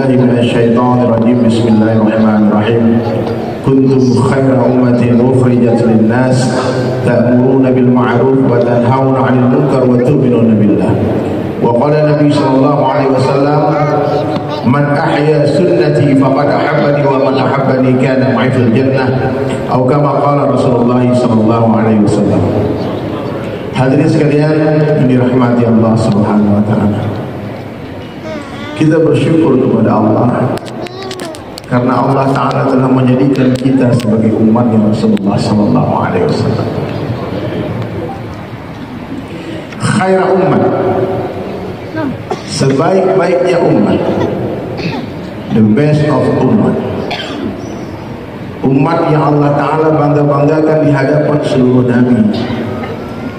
Minasyaitonirrajim. Bismillahirrahmanirrahim. Kuntum khaira ummatin ukhrijat linnas ta'muruna bil ma'ruf wa tanhauna 'anil munkar wa tu'minuna billah. Wa qala Nabi sallallahu alaihi wasallam, man ahya sunnati faqad ahabbani wa man ahabbani kana ma'i fil jannah, atau kama qala Rasulullah sallallahu alaihi wasallam. Hadirin sekalian yang dirahmati Allah Subhanahu wa taala. Kita bersyukur kepada Allah karena Allah Ta'ala telah menjadikan kita sebagai umatnya Rasulullah Sallallahu Alaihi Wasallam. Khaira umat, sebaik-baiknya umat, the best of umat, umat yang Allah Ta'ala bangga-banggakan di hadapan seluruh Nabi,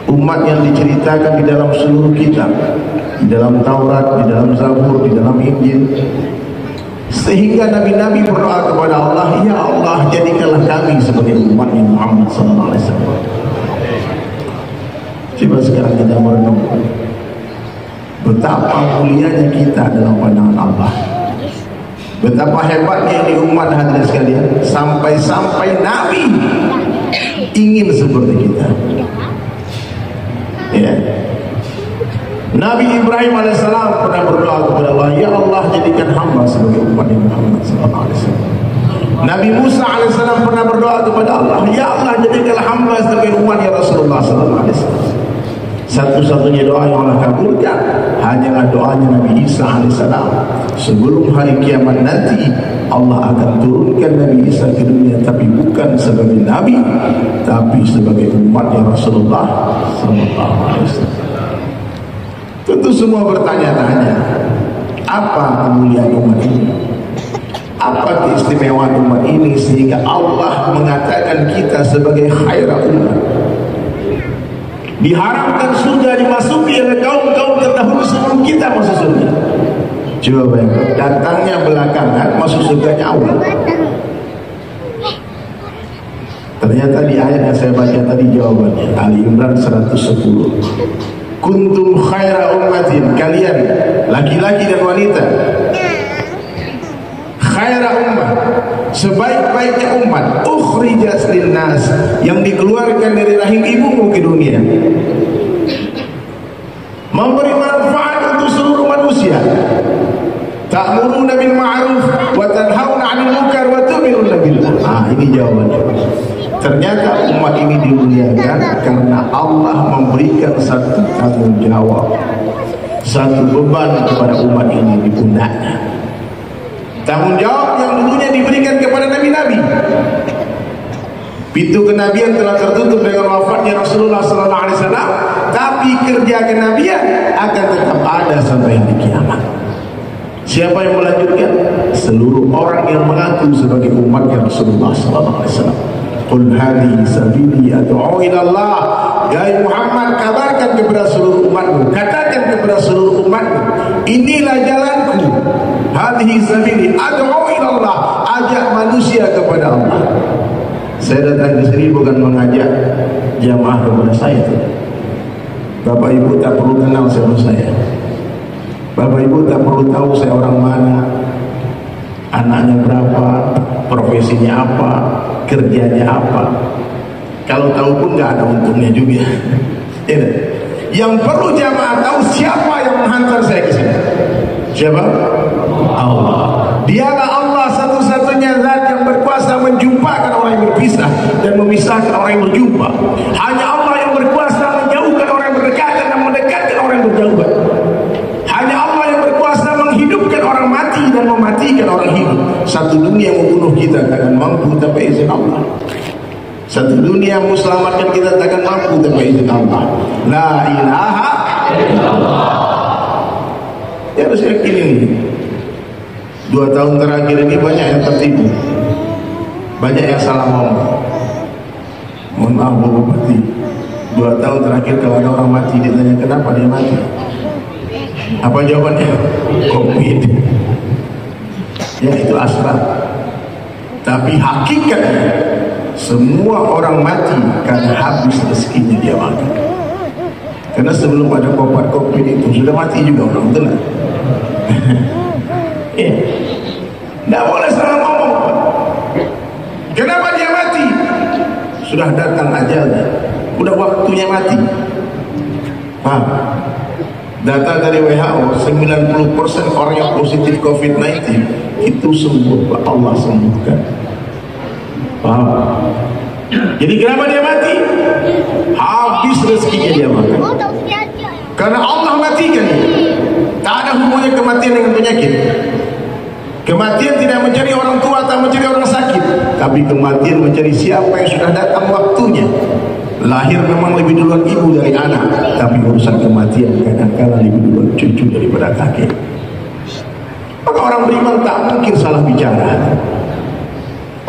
umat yang diceritakan di dalam seluruh kitab, di dalam Taurat, di dalam Zabur, di dalam Injil, sehingga nabi-nabi berdoa kepada Allah, ya Allah jadikanlah kami sebagai umat Muhammad sallallahu alaihi wasallam. Coba sekarang kita merenung betapa mulianya kita dalam pandangan Allah, betapa hebatnya di umat hadirin sekalian, sampai-sampai Nabi ingin seperti kita. Ya. Nabi Ibrahim alaihissalam pernah berdoa kepada Allah, ya Allah jadikan hamba sebagai umat Muhammad sallallahu alaihi wasallam. Nabi Musa alaihissalam pernah berdoa kepada Allah, ya Allah jadikanlah hamba sebagai umat ya Rasulullah sallallahu alaihi wasallam. Satu-satunya doa yang Allah kabulkan hanyalah doanya Nabi Isa alaihissalam. Sebelum hari kiamat nanti Allah akan turunkan Nabi Isa ke dunia, tapi bukan sebagai Nabi, tapi sebagai umatnya Rasulullah sallallahu alaihi wasallam. Tentu semua bertanya-tanya, apa kemuliaan umat ini? Apa keistimewaan umat ini sehingga Allah mengatakan kita sebagai khaira umat? Diharapkan surga dimasuki oleh kaum-kaum terdahulu sebelum kita masuk surga. Coba bayangkan, datangnya belakangan, masuk surganya awal. Ternyata di ayat yang saya baca tadi jawabannya, Ali Imran 110. Kuntum khaira ummatin, kalian laki-laki dan wanita, khaira ummah, sebaik-baiknya umat, ukhrijat linnas, yang dikeluarkan dari rahim ibumu ke dunia, memberi manfaat untuk seluruh manusia. Ta'muruna bil ma'ruf wa tanhauna 'anil munkar wa tu'minuna billah. Ini jawabannya. Ternyata umat ini dimuliakan karena Allah memberikan satu tanggung jawab, satu beban kepada umat ini di pundaknya. Tanggung jawab yang dulunya diberikan kepada nabi-nabi. Pintu kenabian telah tertutup dengan wafatnya Rasulullah sallallahu alaihi wasallam, tapi kerja kenabian akan tetap ada sampai hari kiamat. Siapa yang melanjutkan? Seluruh orang yang mengaku sebagai umatnya Rasulullah sallallahu alaihi wasallam. Qul hadhihi sabili ad'u ila Allah. Ya Muhammad, kabarkan kepada seluruh umatmu, katakan kepada seluruh umatmu, inilah jalanku. Hadhihi sabili ad'u ila Allah, ajak manusia kepada Allah. Saya datang ke sini bukan mengajak jamaah kepada saya. Bapak Ibu tak perlu kenal siapa saya. Bapak Ibu tak perlu tahu saya orang mana, anaknya berapa, profesinya apa, kerjanya apa. Kalau tahu pun nggak ada untungnya juga. Yang perlu jamaah tahu siapa yang menghantar saya ke sini. Siapa? Allah. Dialah Allah satu-satunya zat yang berkuasa menjumpakan orang yang berpisah dan memisahkan orang yang berjumpa. Hanya Allah yang berkuasa menjauhkan orang yang berdekatan dan mendekatkan orang yang berjauhan. Hanya Allah yang berkuasa menghidupkan orang mati dan mematikan orang hidup. Satu dunia membunuh kita takkan mampu tanpa izin Allah. Satu dunia menyelamatkan kita takkan mampu tanpa izin Allah. La ilaha illallah. Ya harus yakin ini. 2 tahun terakhir ini banyak yang tertipu, banyak yang salah ngomong. Mohon maaf Bu Bupati, 2 tahun terakhir kalau ada orang mati ditanya kenapa dia mati, apa jawabannya? Covid. Ya itu asbab. Tapi hakikatnya semua orang mati karena habis rezekinya dia mati. Karena sebelum ada Covid itu sudah mati juga orang, betul. Ya. Tidak boleh salah ngomong. Kenapa dia mati? Sudah datang ajalnya, udah waktunya mati. Paham? Data dari WHO, 90% orang yang positif COVID-19 itu sembuh, Allah sembuhkan. Paham? Jadi kenapa dia mati? Habis rezekinya dia makan. Karena Allah matikan. Tak ada hubungannya kematian dengan penyakit. Kematian tidak mencari orang tua atau mencari orang sakit, tapi kematian mencari siapa yang sudah datang waktunya. Lahir memang lebih duluan ibu dari anak, tapi urusan kematian kadang-kadang lebih duluan cucu daripada kakek. Maka orang beriman tak mungkin salah bicara.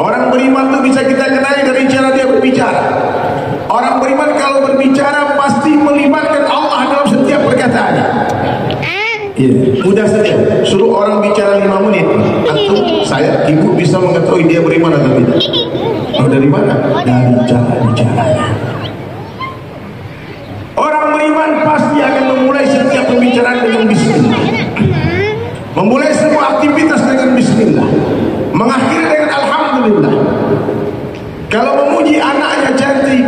Orang beriman itu bisa kita kenali dari cara dia berbicara. Orang beriman kalau berbicara pasti melibatkan Allah dalam setiap perkataannya. Mudah saja, suruh orang bicara 5 menit, atau saya, ibu bisa mengetahui dia beriman atau tidak. Oh, dari mana? Dari cara bicaranya. Orang beriman pasti akan memulai setiap pembicaraan dengan bismillah, memulai semua aktivitas dengan bismillah, mengakhiri dengan alhamdulillah. Kalau memuji anaknya cantik,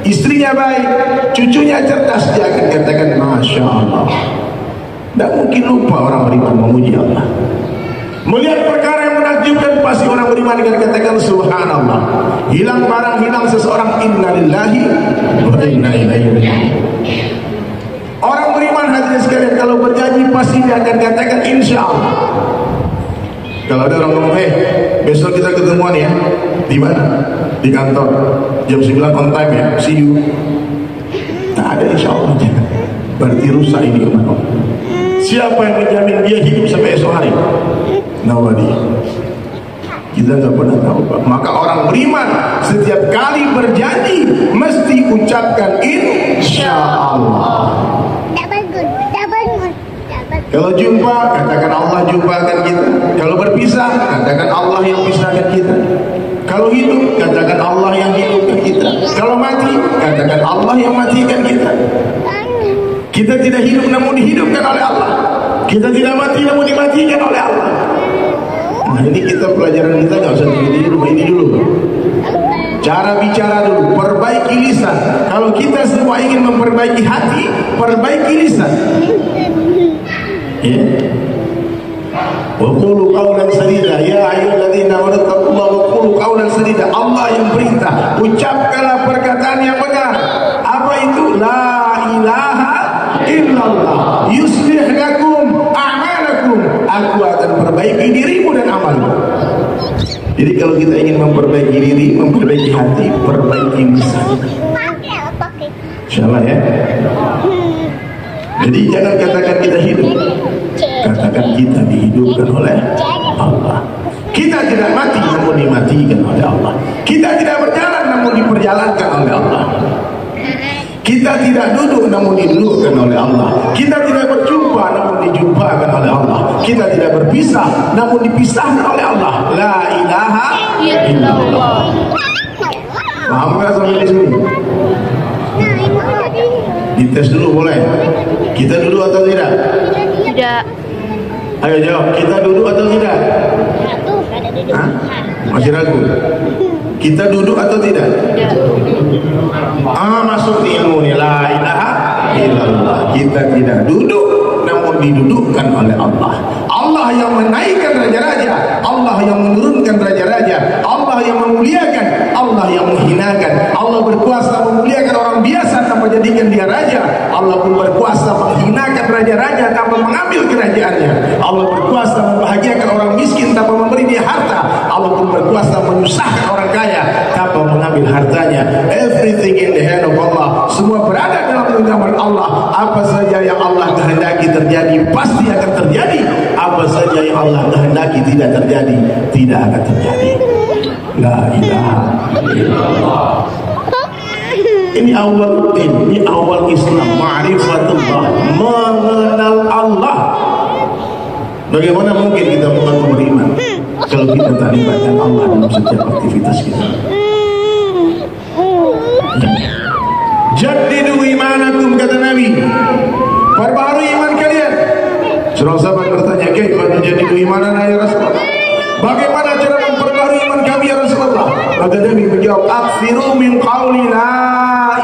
istrinya baik, cucunya cerdas, dia akan katakan Masya Allah. Tidak mungkin lupa orang beriman memuji Allah. Melihat perkara yang menakjubkan, pasti orang beriman akan katakan subhanallah. Hilang barang, hilang seseorang, innalillahi wa inna ilaihi raji'un. Orang beriman hadirin sekalian kalau berjanji pasti dia akan katakan insya Allah. Kalau ada orang ngomong, besok kita ketemuan ya. Di mana? Di kantor. Jam 9 on time ya. See you. Tak ada insya Allah. Berarti rusak ini iman. Siapa yang menjamin dia hidup sampai esok hari? Nobody. Kita tidak pernah tahu, Pak. Maka orang beriman setiap kali berjanji mesti ucapkan insya Allah. Kalau jumpa, katakan Allah jumpakan kita. Kalau berpisah, katakan Allah yang pisahkan kita. Kalau hidup, katakan Allah yang hidupkan kita. Kalau mati, katakan Allah yang matikan kita. Kita tidak hidup namun dihidupkan oleh Allah. Kita tidak mati namun dimatikan oleh Allah. Nah, ini kita pelajaran kita nggak usah di rumah ini dulu. Cara bicara dulu, perbaiki lisan. Kalau kita semua ingin memperbaiki hati, perbaiki lisan. Ya. Wa qulu qawlan sadida, ya ayyuhalladzina amanu taqullaha wa qulu qawlan sadida. Allah yang perintah, ucapkanlah perkataan yang benar. Apa itu? La ilaha illallah yuslih lakum a'malakum. Aku akan perbaiki dirimu dan amalmu. Jadi kalau kita ingin memperbaiki diri, memperbaiki hati, perbaiki lisan. Insyaallah ya. Jadi jangan katakan kita hidup, katakan kita dihidupkan oleh Allah. Kita tidak mati namun dimatikan oleh Allah. Kita tidak berjalan namun diperjalankan oleh Allah. Kita tidak duduk namun didudukkan oleh Allah. Kita tidak berjumpa namun dijumpakan oleh Allah. Kita tidak berpisah namun dipisahkan oleh Allah. La ilaha illallah. Paham nggak sampai di sini? Dites dulu boleh? Kita duduk atau tidak? Tidak. Ayo jawab, kita duduk atau tidak? Hah? Masih ragu? Kita duduk atau tidak? Masuk di ilmu ni la ilaha illallah. Kita tidak duduk namun didudukkan oleh Allah. Allah yang menaikkan raja-raja, Allah yang menurunkan raja-raja, Allah yang memuliakan, Allah yang menghinakan. Allah berkuasa memuliakan orang biasa tanpa jadikan dia raja. Allah pun berkuasa menghinakan raja-raja tanpa mengambil kerajaannya. Allah berkuasa membahagiakan orang miskin tanpa memberi dia harta. Allah pun berkuasa menyusahkan orang kaya tanpa mengambil hartanya. Everything in the hand of Allah. Semua berada dalam genggaman Allah. Apa saja yang Allah kehendaki terjadi pasti akan terjadi. Apa saja yang Allah kehendaki tidak terjadi, tidak akan terjadi. La ilaha illallah. Ini awal din, ini awal Islam, ma'rifatullah, mengenal Allah. Bagaimana mungkin kita mengaku beriman kalau kita tak libatkan Allah dalam setiap aktivitas kita? Jaddidu imanakum, kata Nabi, perbaharui iman kalian. Seorang sahabat bertanya, "Kaifa nujaddidu imanana ya Rasulullah?" Bagaimana cara memperbarui iman kami ya Rasulullah? Maka Nabi menjawab, aksiru min qawli la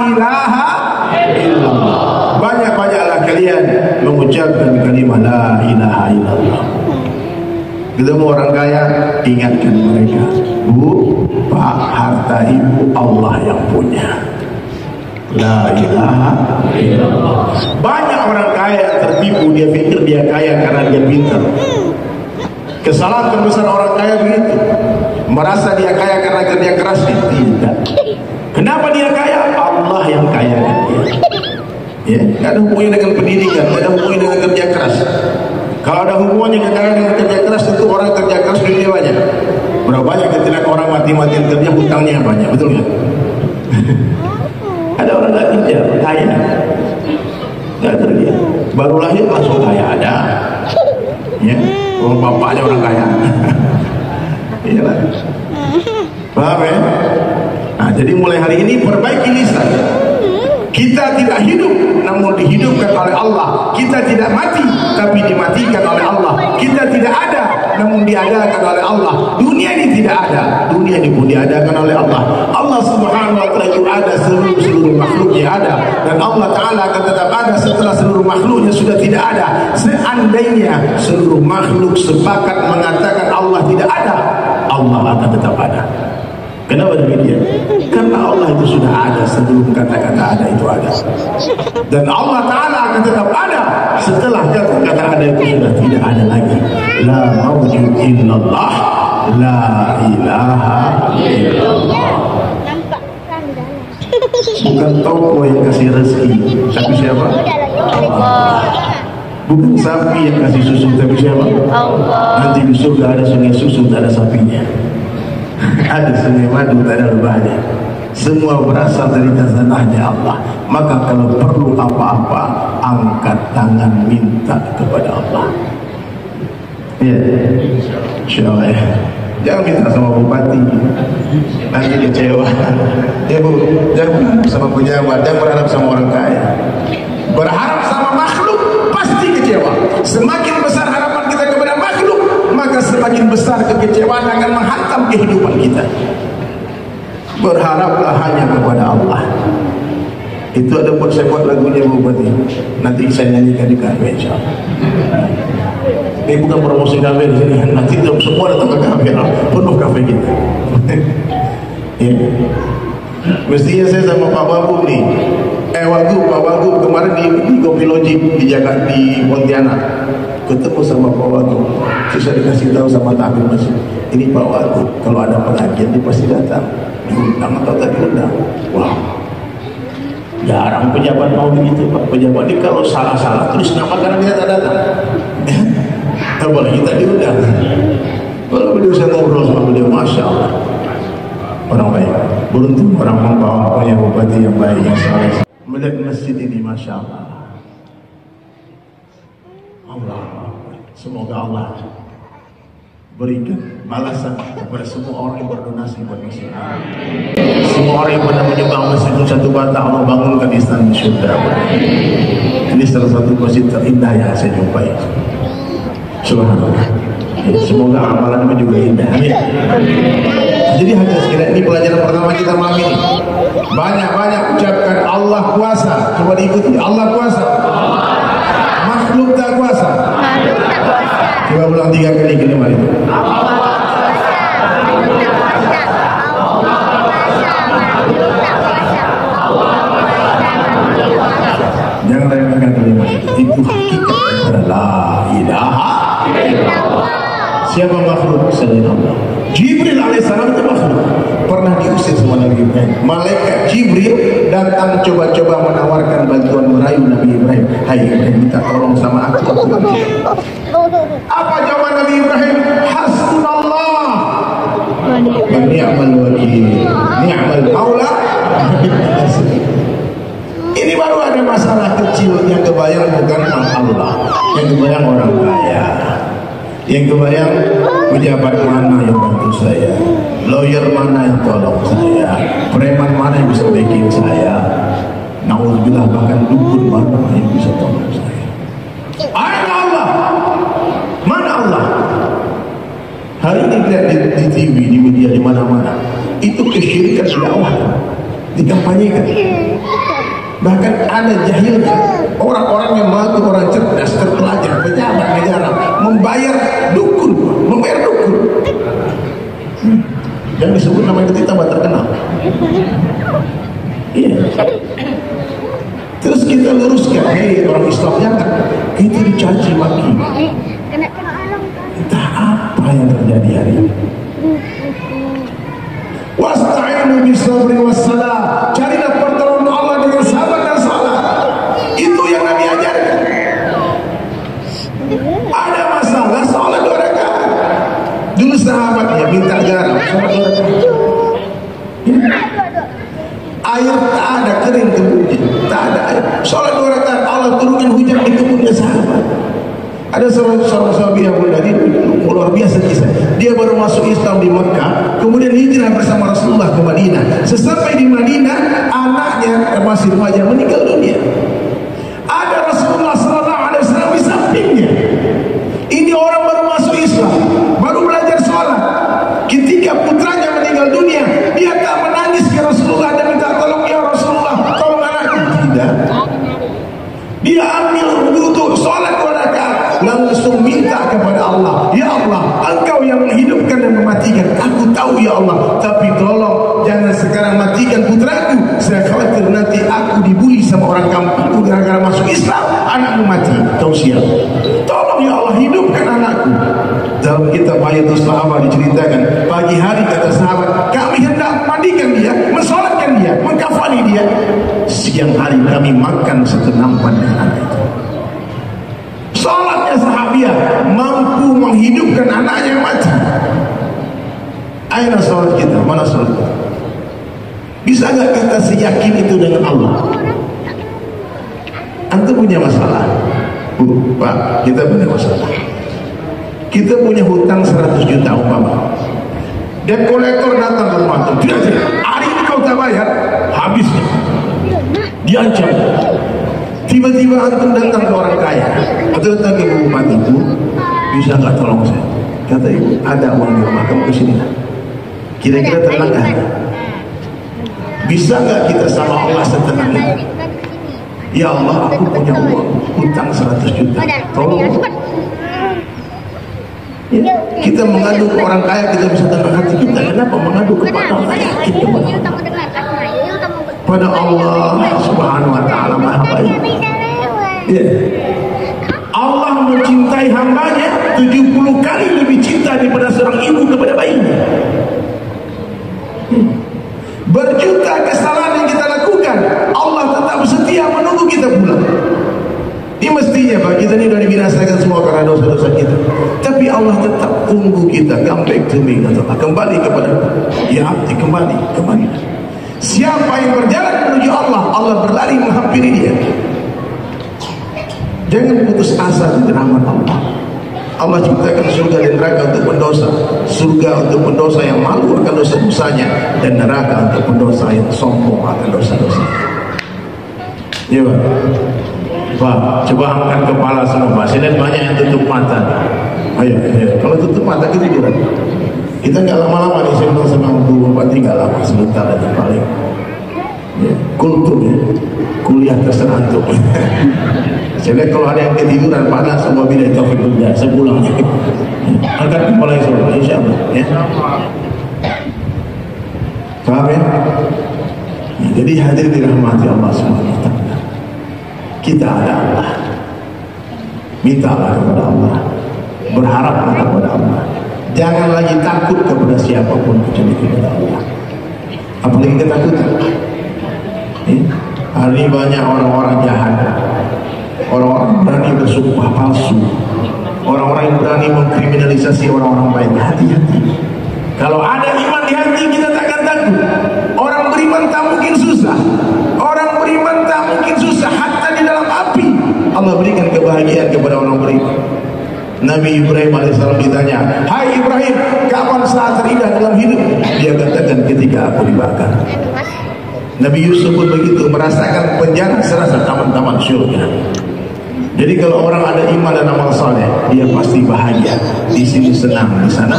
ilaha illallah. Banyak-banyaklah kalian mengucapkan kalimat la ilaha illallah. Ketemu orang kaya, ingatkan mereka, Bu, Pak, harta ibu Allah yang punya. La ilaha illallah. Banyak orang kaya tertipu, dia pikir dia kaya karena dia pintar. Kesalahan terbesar orang kaya begitu, merasa dia kaya karena kerja keras. Tidak. Kenapa dia kaya? Allah yang kaya dia. Ya, tidak ada hubungannya dengan pendidikan, tidak ada hubungannya dengan kerja keras. Kalau ada hubungannya kekayaan dengan kerja keras, tentu orang kerja keras duitnya banyak. Berapa banyak ketika orang mati-matian kerja, hutangnya banyak, betul nggak? Ada orang nggak kerja, kaya, nggak kerja, baru lahir langsung kaya ada. Ya, orang bapaknya orang kaya. Iyalah. Paham ya? Nah, jadi mulai hari ini perbaiki lisan. Kita tidak hidup, namun dihidupkan oleh Allah. Kita tidak mati, tapi dimatikan oleh Allah. Kita tidak ada, namun diadakan oleh Allah. Dunia ini tidak ada, dunia ini pun diadakan oleh Allah. Allah Subhanahu wa Ta'ala itu ada, seluruh makhluknya ada, dan Allah Ta'ala akan tetap ada setelah seluruh makhluknya sudah tidak ada. Seandainya seluruh makhluk sepakat mengatakan Allah tidak ada, Allah akan tetap ada. Kenapa demikian? Karena Allah itu sudah ada sebelum kata-kata ada itu ada. Dan Allah Ta'ala akan tetap ada setelah kata-kata ada itu sudah tidak ada lagi. La mawjud illallah, la ilaha illallah. Bukan toko yang kasih rezeki, tapi siapa? Allah. Bukan sapi yang kasih susu, tapi siapa? Allah. Nanti di surga ada sungai susu, tak ada sapinya. Ada sungai madu, tak ada lebahnya. Semua berasal dari khazanahnya Allah. Maka kalau perlu apa-apa, angkat tangan minta kepada Allah. Ya, insyaallah ya. Jangan minta sama bupati, nanti kecewa. Ya Bu, jangan berharap sama pejabat, jangan berharap sama orang kaya. Berharap sama makhluk pasti kecewa. Semakin besar harapan kita kepada makhluk, maka semakin besar kekecewaan akan menghantam kehidupan kita. Berharaplah hanya kepada Allah. Itu ada buat saya buat lagunya Bupati. Nanti saya nyanyikan di kafe insyaallah. Ini bukan promosi kafe di sini. Nanti semua datang ke kafe, penuh kafe kita. Ya. Mestinya saya sama Pak Wagub nih. Pak Wagub kemarin di Kopi Loji di Jakarta, di Pontianak. Ketemu sama Pak Wagub. Saya dikasih tahu sama takmir masjid. Ini Pak Wagub, kalau ada pengajian dia pasti datang. Diundang atau tak diundang? Wah, jarang pejabat mau begitu Pak. Pejabat ini kalau salah-salah terus nama karena dia tak datang. Apalagi kita diundang. Kalau beliau saya ngobrol sama beliau, masya Allah, orang baik. Beruntung orang membawa punya bupati yang baik, yang saleh. Melihat masjid ini, masya Allah. Allah, semoga Allah berikan balasan kepada semua orang yang berdonasi buat masjid. Semua orang yang pernah menyumbang masjid itu satu bata, Allah bangunkan istana di surga. Ini salah satu masjid terindah yang saya jumpai. Subhanallah. Semoga amalan juga indah. Amin. Jadi hadirin sekalian, ini pelajaran pertama kita malam ini. Banyak-banyak ucapkan Allah kuasa. Coba diikuti, Allah kuasa. Makhluk tak kuasa. Coba ulang 3 kali kalimat itu. Jangan remehkan kalimat itu. Itu hakikat daripada la ilaha illallah. Siapa makhluk selain Allah? Jibril alaihissalam itu makhluk. Pernah diusir sama Nabi Ibrahim. Malaikat Jibril datang coba-coba menawarkan bantuan merayu Nabi Ibrahim. Hai Ibrahim, minta tolong sama aku. Apa jawaban Nabi Ibrahim? Hasbunallah wa ni'mal wakil, ni'mal maula. Ini baru ada masalah kecil yang kebayang bukan Allah, yang kebayang orang kaya, yang kebayang pejabat mana yang bantu saya, lawyer mana yang tolong saya, preman mana yang bisa backing saya, naudzubillah bahkan dukun mana yang bisa tolong saya. Ada Allah, mana Allah? Hari ini lihat di TV, di media, di mana-mana, itu kesyirikan dakwah dikampanyekan. Bahkan ada jahilnya orang-orang yang mengaku orang cerdas, terpelajar, pejabat negara, membayar dukun. Yang disebut nama itu tambah terkenal. Iya. Terus kita luruskan, hei orang Islam jangan, kita dicaci maki. Entah apa yang terjadi hari ini. Wasta'inu bisabri wassalah. Carilah pertolongan Allah dengan sabar dan salat. Itu yang Nabi ajarkan. Ada masalah, salat 2 rakaat. Dulu sahabatnya minta garam, salat 2 rakaat. Air tak ada, kering kebun, tak ada air. Salat 2 rakaat, Allah turunkan hujan di kebunnya sahabat. Ada seorang sahabat yang luar biasa kisah. Dia baru masuk Islam di Mekah, kemudian hijrah bersama Rasulullah ke Madinah. Sesampai di Madinah, anaknya masih remaja meninggal dunia. Ada Rasulullah SAW di sampingnya. Ini orang baru masuk Islam, baru belajar sholat. Ketika putranya meninggal dunia, dia tak menangis ke Rasulullah dan minta tolong, ya Rasulullah, tolong anakku. Tidak. Dia ambil wudu, sholat 2 rakaat, langsung minta kepada Allah, ya Allah, Engkau yang menghidupkan dan mematikan. Aku tahu ya Allah, tapi tolong jangan sekarang matikan putraku. Saya khawatir nanti aku dibully sama orang kampungku gara-gara masuk Islam, anakmu mati. Kau siap? Tolong ya Allah, hidupkan anakku. Dalam kitab Hayatus Sahabat diceritakan, pagi hari kata sahabat, kami hendak mandikan dia, mensolatkan dia, mengkafani dia. Siang hari kami makan satu nampan dengan anak itu. Salatnya sahabiah mampu menghidupkan anaknya yang mati. Aina salat kita? Mana salat kita? Bisa nggak kita seyakin itu dengan Allah? Antum punya masalah, Pak, kita punya masalah. Kita punya hutang 100 juta umpama. Debt collector datang ke rumah antum, tidak, hari ini kau tak bayar, habis. Diancam. Tiba-tiba antum datang ke orang kaya atau datang ke bupati itu, bisa nggak tolong saya? Kata ibu, ada uang di rumah kamu, kesini. Kira-kira tenang kan? Bisa nggak kita sama Allah setenang itu? Ya Allah, aku punya uang hutang 100 juta, tolong. Ya, kita mengadu ke orang kaya, kita bisa tenang hati kita. Kenapa mengadu kepada orang kaya? Pada Allah Subhanahu wa ta'ala Maha baik. Ya. Allah mencintai hambanya 70 kali lebih cinta daripada seorang ibu kepada bayinya. Berjuta kesalahan yang kita lakukan, Allah tetap setia menunggu kita pulang. Ini mestinya Pak, kita ini sudah dibinasakan semua karena dosa-dosa kita, tapi Allah tetap tunggu kita. Come back to me, kembali kepada ya, kembali. Siapa yang berjalan menuju Allah, Allah berlari menghampiri dia. Jangan putus asa di rahmat Allah. Allah ciptakan surga dan neraka untuk pendosa. Surga untuk pendosa yang malu akan dosa-dosanya, dan neraka untuk pendosa yang sombong akan dosa-dosa. Ya Pak. Pak, coba angkat kepala semua Pak. Saya lihat banyak yang tutup mata. Ayo. Kalau tutup mata kita tiduran. Kita nggak lama-lama nih, saya bilang sama Bu Bupati, nggak lama, sebentar aja paling. Ya, kultur ya, kuliah terserah antum. Saya lihat kalau ada yang ketiduran panas, semua bila taufik dunia, saya pulang. Angkat kepala yang semua, insya Allah. Ya. Paham ya? Jadi hadir dirahmati Allah SWT. Kita ada Allah, mintalah kepada Allah, berharaplah kepada Allah. Jangan lagi takut kepada siapapun kecuali kepada Allah. Apalagi ketakutan. Hari ini banyak orang-orang jahat, orang-orang berani bersumpah palsu, orang-orang yang berani mengkriminalisasi orang-orang baik. Hati-hati. Kalau ada iman di hati, kita takkan takut. Orang beriman tak mungkin susah. Orang beriman tak mungkin susah, hatta di dalam api Allah berikan kebahagiaan kepada orang beriman. Nabi Ibrahim alaihissalam ditanya, hai Ibrahim, kapan saat terindah dalam hidup? Dia katakan, ketika aku dibakar. Nabi Yusuf pun begitu, merasakan penjara serasa taman-taman syurga. Jadi kalau orang ada iman dan amal saleh, dia pasti bahagia. Di sini senang, di sana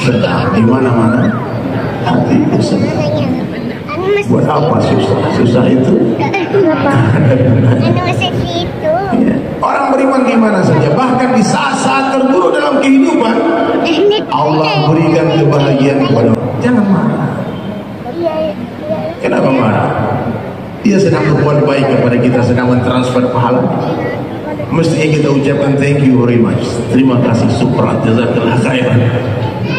senang, di mana-mana hati itu senang. Buat apa susah? Susah itu. Ya. Orang beriman gimana saja, bahkan di saat-saat terburuk dalam kehidupan, Allah berikan kebahagiaan kepada orang. Jangan marah. Kenapa marah? Dia sedang berbuat baik kepada kita, sedang mentransfer pahala. Mestinya kita ucapkan thank you very much, terima kasih, syukran, jazakallah khairan.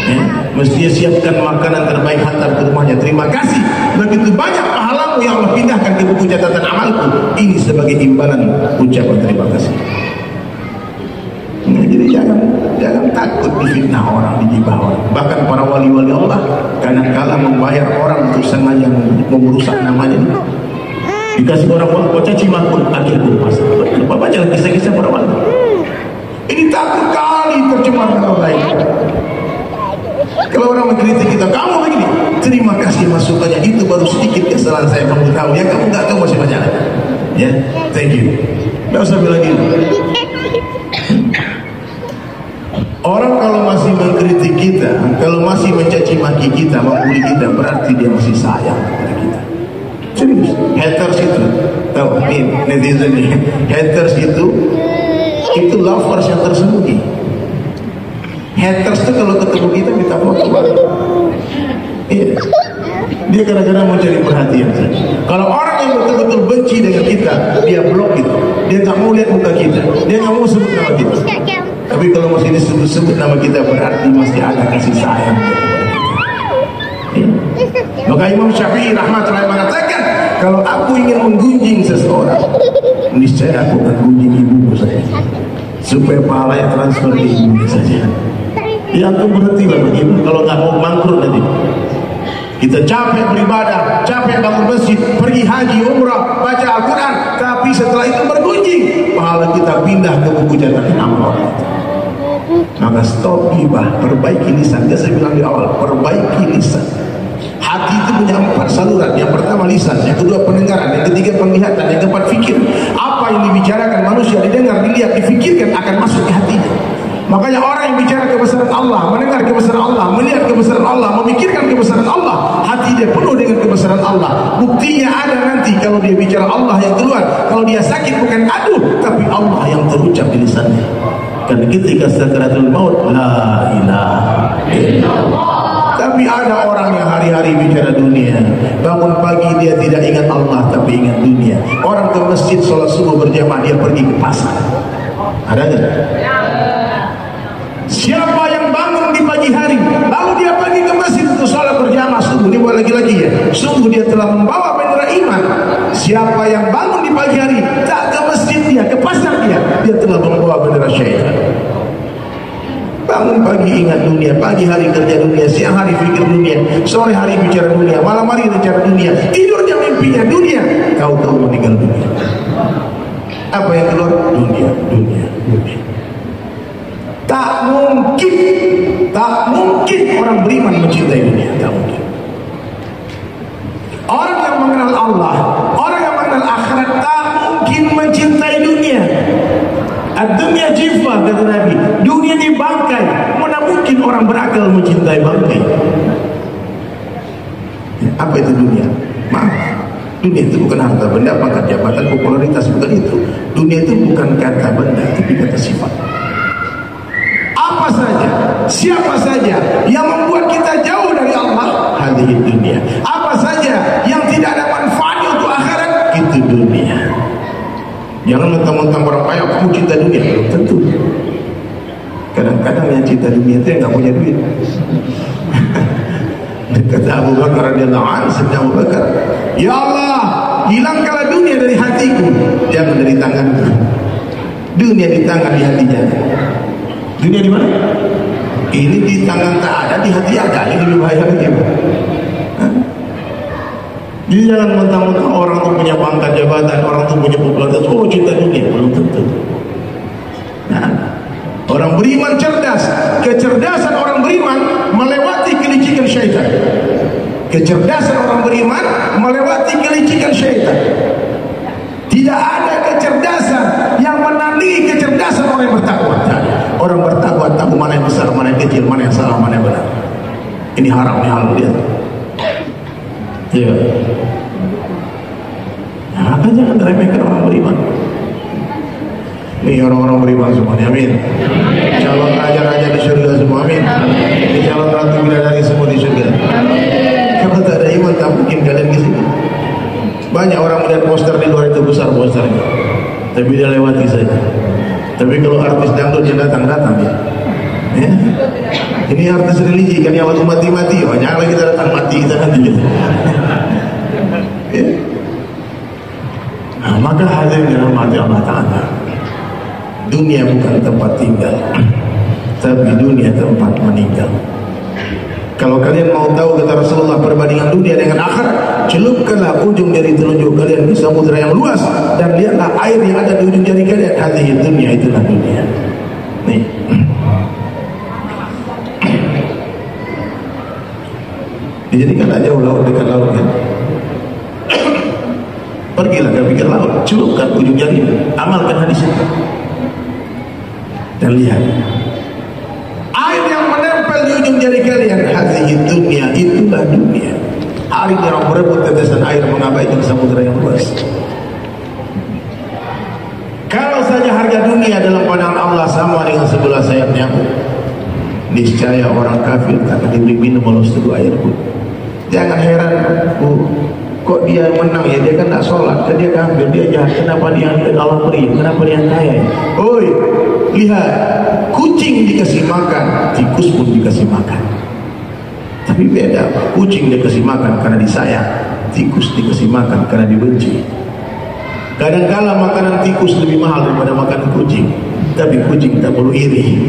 Ya, mestinya siapkan makanan terbaik, hantar ke rumahnya, terima kasih. Begitu banyak pahalamu yang Allah pindahkan ke buku catatan amalku. Ini sebagai imbalan ucapan terima kasih. Nah, jadi jangan takut difitnah orang, digibah orang. Bahkan para wali-wali Allah kadang-kala membayar orang untuk sengaja merusak namanya. Dikasih orang kau caci makul akhir berpuasa. Bapak jangan kisah-kisah para wali. Ini takut kali tercemar nama baik. Kalau orang mengkritik kita, kamu begini, terima kasih masukannya, itu baru sedikit kesalahan saya, kamu tahu ya, kamu nggak tahu masih banyak. Ya, thank you. Nggak usah bilang gitu. Orang kalau masih mengkritik kita, kalau masih mencaci maki kita, membuli kita, berarti dia masih sayang kepada kita. Serius, haters itu, tahu nih netizen nih, haters itu lovers yang tersembunyi. Haters itu kalau ketemu kita minta foto. Iya, dia kadang-kadang mau cari perhatian saja. Kalau orang yang betul-betul benci dengan kita, dia blok gitu, dia nggak mau lihat muka kita, dia nggak mau sebut nama kita. Tapi kalau masih disebut-sebut nama kita, berarti masih ada kasih sayang. Maka Imam Syafi'i rahmatullahi mengatakan, kalau aku ingin menggunjing seseorang, niscaya aku akan gunjing ibuku saja, supaya pahalanya transfer ke ibunya saja. Ya aku berhentilah begitu, kalau nggak mau bangkrut nanti. Kita capek beribadah, capek bangun masjid, pergi haji, umrah, baca Al-Quran, tapi setelah itu bergunjing, pahala kita pindah ke buku catatan amal. Maka stop ghibah, perbaiki lisan. Dia saya bilang di awal, perbaiki lisan. Hati itu punya 4 saluran. Yang pertama lisan, yang kedua pendengaran, yang ketiga penglihatan, yang keempat fikir. Apa yang dibicarakan manusia, didengar, dilihat, difikirkan akan masuk ke hatinya. Makanya orang yang bicara kebesaran Allah, mendengar kebesaran Allah, melihat kebesaran Allah, memikirkan kebesaran Allah, hati dia penuh dengan kebesaran Allah. Buktinya ada nanti kalau dia bicara Allah yang keluar. Kalau dia sakit bukan aduh, tapi Allah yang terucap di lisannya. Karena ketika sakaratul maut, la ilaha illallah. Tapi ada orang yang hari-hari bicara dunia, bangun pagi dia tidak ingat Allah tapi ingat dunia. Orang ke masjid sholat subuh berjamaah, dia pergi ke pasar. Ada nggak? Siapa yang bangun di pagi hari, lalu dia pergi ke masjid untuk sholat berjamaah subuh, ini buat lagi-lagi ya, sungguh dia telah membawa bendera iman. Siapa yang bangun di pagi hari, tak ke masjid dia, ke pasar dia telah membawa bendera syaitan. Bangun pagi ingat dunia, pagi hari kerja dunia, siang hari fikir dunia, sore hari bicara dunia, malam hari bicara dunia, tidurnya mimpinya dunia. Kau tahu meninggal dunia. Apa yang keluar? Dunia. Tak mungkin orang beriman mencintai dunia, tak mungkin. Orang yang mengenal Allah, orang yang mengenal akhirat, tak mungkin mencintai dunia. Dunia jifa, kata Nabi, dunia ini bangkai. Mana mungkin orang berakal mencintai bangkai? Apa itu dunia? Maaf, dunia itu bukan harta benda, pangkat jabatan, popularitas, bukan itu. Dunia itu bukan kata benda, tapi kata sifat. Apa saja, siapa saja yang membuat kita jauh dari Allah, hadhihi dunia. Apa saja yang tidak ada manfaatnya untuk akhirat, itu dunia. Jangan mentang-mentang orang kaya kamu cinta dunia, belum tentu. Kadang-kadang yang cinta dunia itu yang nggak punya duit. Kata Abu Bakar radhiyallahu anhu, sedang Abu Bakar, ya Allah, hilangkanlah dunia dari hatiku, jangan dari tanganku. Dunia di tangan, di hati jangan. Dunia di mana? Ini di tangan tak ada, di hati ada. Ini lebih bahaya lagi. Jadi jangan mentang-mentang orang itu punya pangkat jabatan, orang itu punya popularitas, oh cinta dunia, belum tentu. Nah, orang beriman cerdas. Kecerdasan orang beriman melewati kelicikan syaitan. Kecerdasan orang beriman melewati kelicikan syaitan. Tidak ada kecerdasan yang menandingi Orang bertakwa tahu mana yang besar, mana yang kecil, mana yang salah, mana yang benar. Ini haram, ini halal, lihat. Iya. Nah, maka jangan remehkan orang beriman. Ini orang-orang beriman semuanya, amin. Calon raja-raja di surga semua, amin. Ini calon ratu bidadari semua di surga. Kalau tak ada iman, tak mungkin kalian ke sini. Banyak orang melihat poster di luar itu besar posternya, tapi dia lewati saja. Tapi kalau artis dangdut dia datang-datang ya. Ini artis religi kan yang waktu mati-mati, banyak lagi kita datang mati kita nanti. Ya. Nah, maka hadir dirahmati Allah Ta'ala. Dunia bukan tempat tinggal, tapi dunia tempat meninggal. Kalau kalian mau tahu, kata Rasulullah, perbandingan dunia dengan akhirat, celupkanlah ujung jari telunjuk kalian di samudera yang luas dan lihatlah air yang ada di ujung jari kalian. Hadhihi dunia, itulah dunia. Nih. Dijadikanlah jauh laut dekat laut kan. Pergilah ke pinggir laut, celupkan ujung jari, amalkan hadis itu. Dan lihat air yang menempel di ujung jari kalian. Hadhihi dunia, itulah dunia. Hari ini orang berebut tetesan air, mengabaikan samudera yang luas. Kalau saja harga dunia dalam pandangan Allah sama dengan sebelah sayap nyamuk, niscaya orang kafir tak akan diberi minum walau seteguk air pun. Jangan heran, kok dia menang ya, dia kan tak sholat, kan dia kafir, dia jahat, kenapa dia Allah beri, kenapa dia kaya? Oi, lihat, kucing dikasih makan, tikus pun dikasih makan. Tapi beda, kucing dikasih makan karena disayang, tikus dikasih makan karena dibenci. Kadang-kala makanan tikus lebih mahal daripada makanan kucing, tapi kucing tak perlu iri,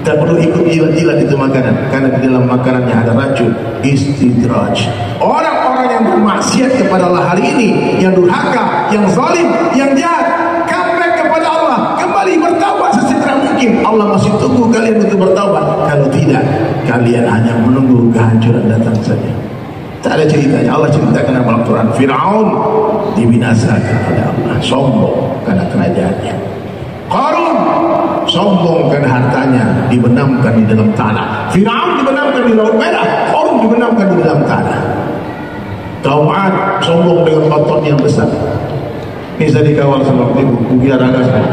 tak perlu ikut jilat-jilat itu makanan, karena di dalam makanannya ada racun, istidraj. Orang-orang yang bermaksiat kepada Allah hari ini, yang durhaka, yang zalim, yang jahat, comeback kepada Allah, kembali bertaubat sesegera mungkin. Allah masih tunggu kalian untuk bertaubat. Kalau tidak, kalian hanya menunggu kehancuran datang saja. Tak ada ceritanya. Allah ceritakan dalam Al-Quran, Fir'aun dibinasakan oleh Allah, sombong karena kerajaannya. Qarun sombong karena hartanya, dibenamkan di dalam tanah. Fir'aun dibenamkan di Laut Merah, Qarun dibenamkan di dalam tanah. Kaum Ad sombong dengan otot yang besar. Ini saya dikawal sama ibu biaraga saya.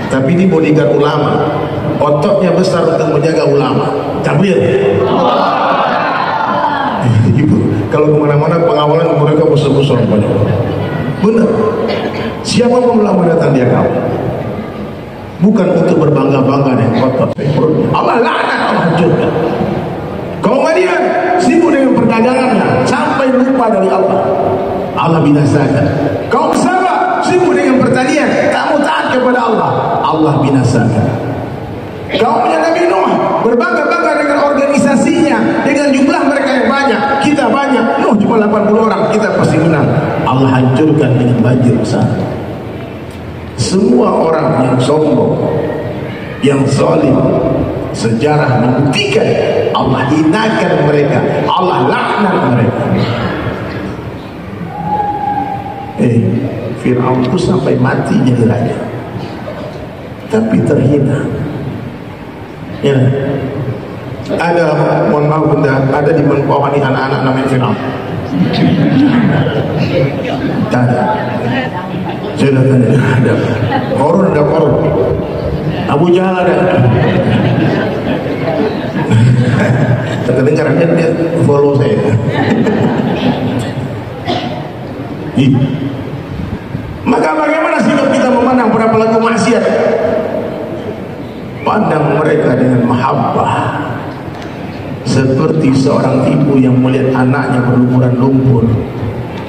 Tapi ini bodyguard ulama, ototnya besar untuk menjaga ulama. Takbir. Ibu, kalau kemana-mana pengawalan mereka besar-besar banyak. Benar. Siapa pun ulama datang dia kawal. Bukan untuk berbangga-bangga dengan otot. Allah laknat, Allah hancurkan. Kaum Madian sibuk dengan perdagangannya sampai lupa dari Allah. Allah binasakan. Kaum Sabah sibuk dengan pertanian, tak mau taat kepada Allah. Allah binasakan. Kaumnya Nabi Nuh berbangga-bangga dengan organisasinya, dengan jumlah mereka yang banyak. Kita banyak, Nuh cuma 80 orang, kita pasti menang. Allah hancurkan dengan banjir besar. Semua orang yang sombong, yang zalim, sejarah membuktikan Allah hinakan mereka, Allah laknat mereka. Fir'aun itu sampai mati jadi raja, tapi terhina. Ya, ada, mohon maaf benda, ada di bawah ini anak-anak namanya Fir'aun. Tak ada. Saya dah tanya, ada Qarun, ada Qarun. Abu Jahal ada. Terdengar dia follow saya. Maka bagaimana sikap kita memandang para pelaku maksiat? Pandang mereka dengan mahabbah, seperti seorang ibu yang melihat anaknya berlumuran lumpur,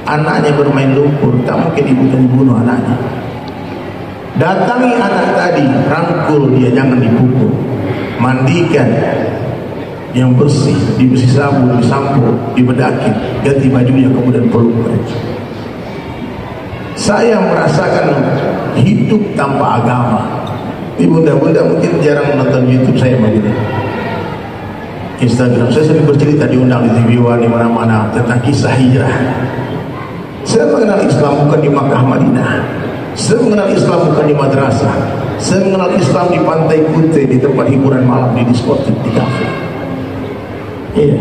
anaknya bermain lumpur, tak mungkin ibu akan dibunuh anaknya. Datangi anak tadi, rangkul dia, jangan dipukul, mandikan yang bersih, diberi sabun, disampo, dibedakin, ganti bajunya, kemudian peluk mereka. Saya merasakan hidup tanpa agama. Bunda-bunda mungkin jarang menonton YouTube saya begini, Instagram. Saya sering bercerita, diundang di TV One, di mana-mana tentang kisah hijrah. Saya mengenal Islam bukan di Makkah Madinah. Saya mengenal Islam bukan di madrasah. Saya mengenal Islam di Pantai Kute, di tempat hiburan malam, di diskotik, di kafe. Iya.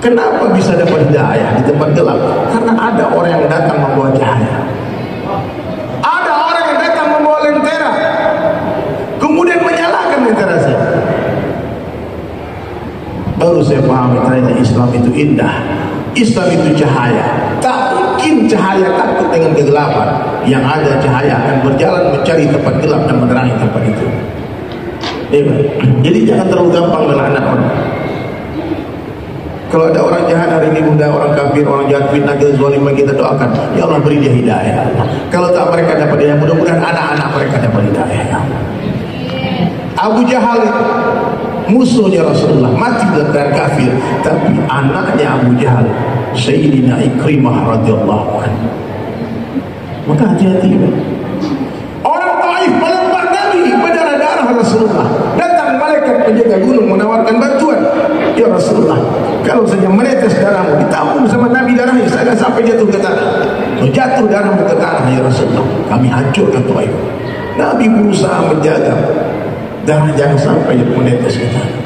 Kenapa bisa dapat hidayah di tempat gelap? Karena ada orang yang datang membawa cahaya. Ada orang yang datang membawa lentera, kemudian menyalakan lentera saya. Baru saya pahami ternyata Islam itu indah. Islam itu cahaya. Tak mungkin cahaya takut dengan kegelapan. Yang ada cahaya akan berjalan mencari tempat gelap dan menerangi tempat itu. Jadi jangan terlalu gampang melaknat orang. Kalau ada orang jahat hari ini, bunda, orang kafir, orang jahat, fitnah, zalim, kita doakan, ya Allah beri dia hidayah. Kalau tak mereka dapat hidayah, mudah-mudahan anak-anak mereka dapat hidayah. Abu Jahal itu musuhnya Rasulullah, mati dalam keadaan kafir, tapi anaknya Abu Jahal, Sayyidina Ikrimah radhiyallahu anhu. Maka hati-hati. Orang Taif melempar Nabi berdarah-darah Rasulullah. Datang malaikat penjaga gunung menawarkan bantuan. Ya Rasulullah, kalau saja menetes darahmu ditabung sama Nabi darahnya, saya sampai jatuh ke tanah. So, jatuh darahmu ke tanah ya Rasulullah, kami hancurkan Taif. Nabi berusaha menjaga darah jangan sampai menetes ke tanah.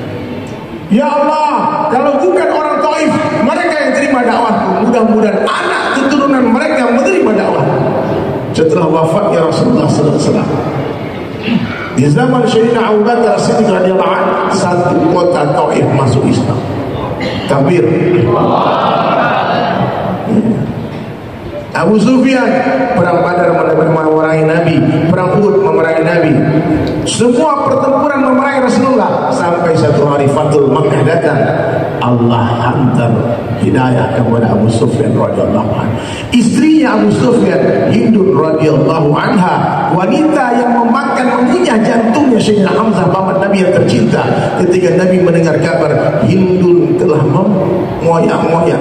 Ya Allah, kalau bukan orang Taif, mereka yang terima dakwahku, mudah-mudahan anak keturunan mereka yang menerima dakwah. Setelah wafatnya Rasulullah SAW, di zaman Sayyidina Abu Bakar As-Siddiq radhiyallahu anhu, satu kota Taif masuk Islam. Takbir. Abu Sufyan perang Badar memerangi Nabi, perang Uhud memerangi Nabi. Semua pertempuran memerangi Rasulullah sampai satu hari Fathul Makkah datang. Allah hantar hidayah kepada Abu Sufyan radhiyallahu anhu. Istrinya Abu Sufyan, Hindun radhiyallahu anha, wanita yang mengunyah jantungnya Sayyidina Hamzah, paman Nabi yang tercinta. Ketika Nabi mendengar kabar Hindun telah mengoyak-ngoyak,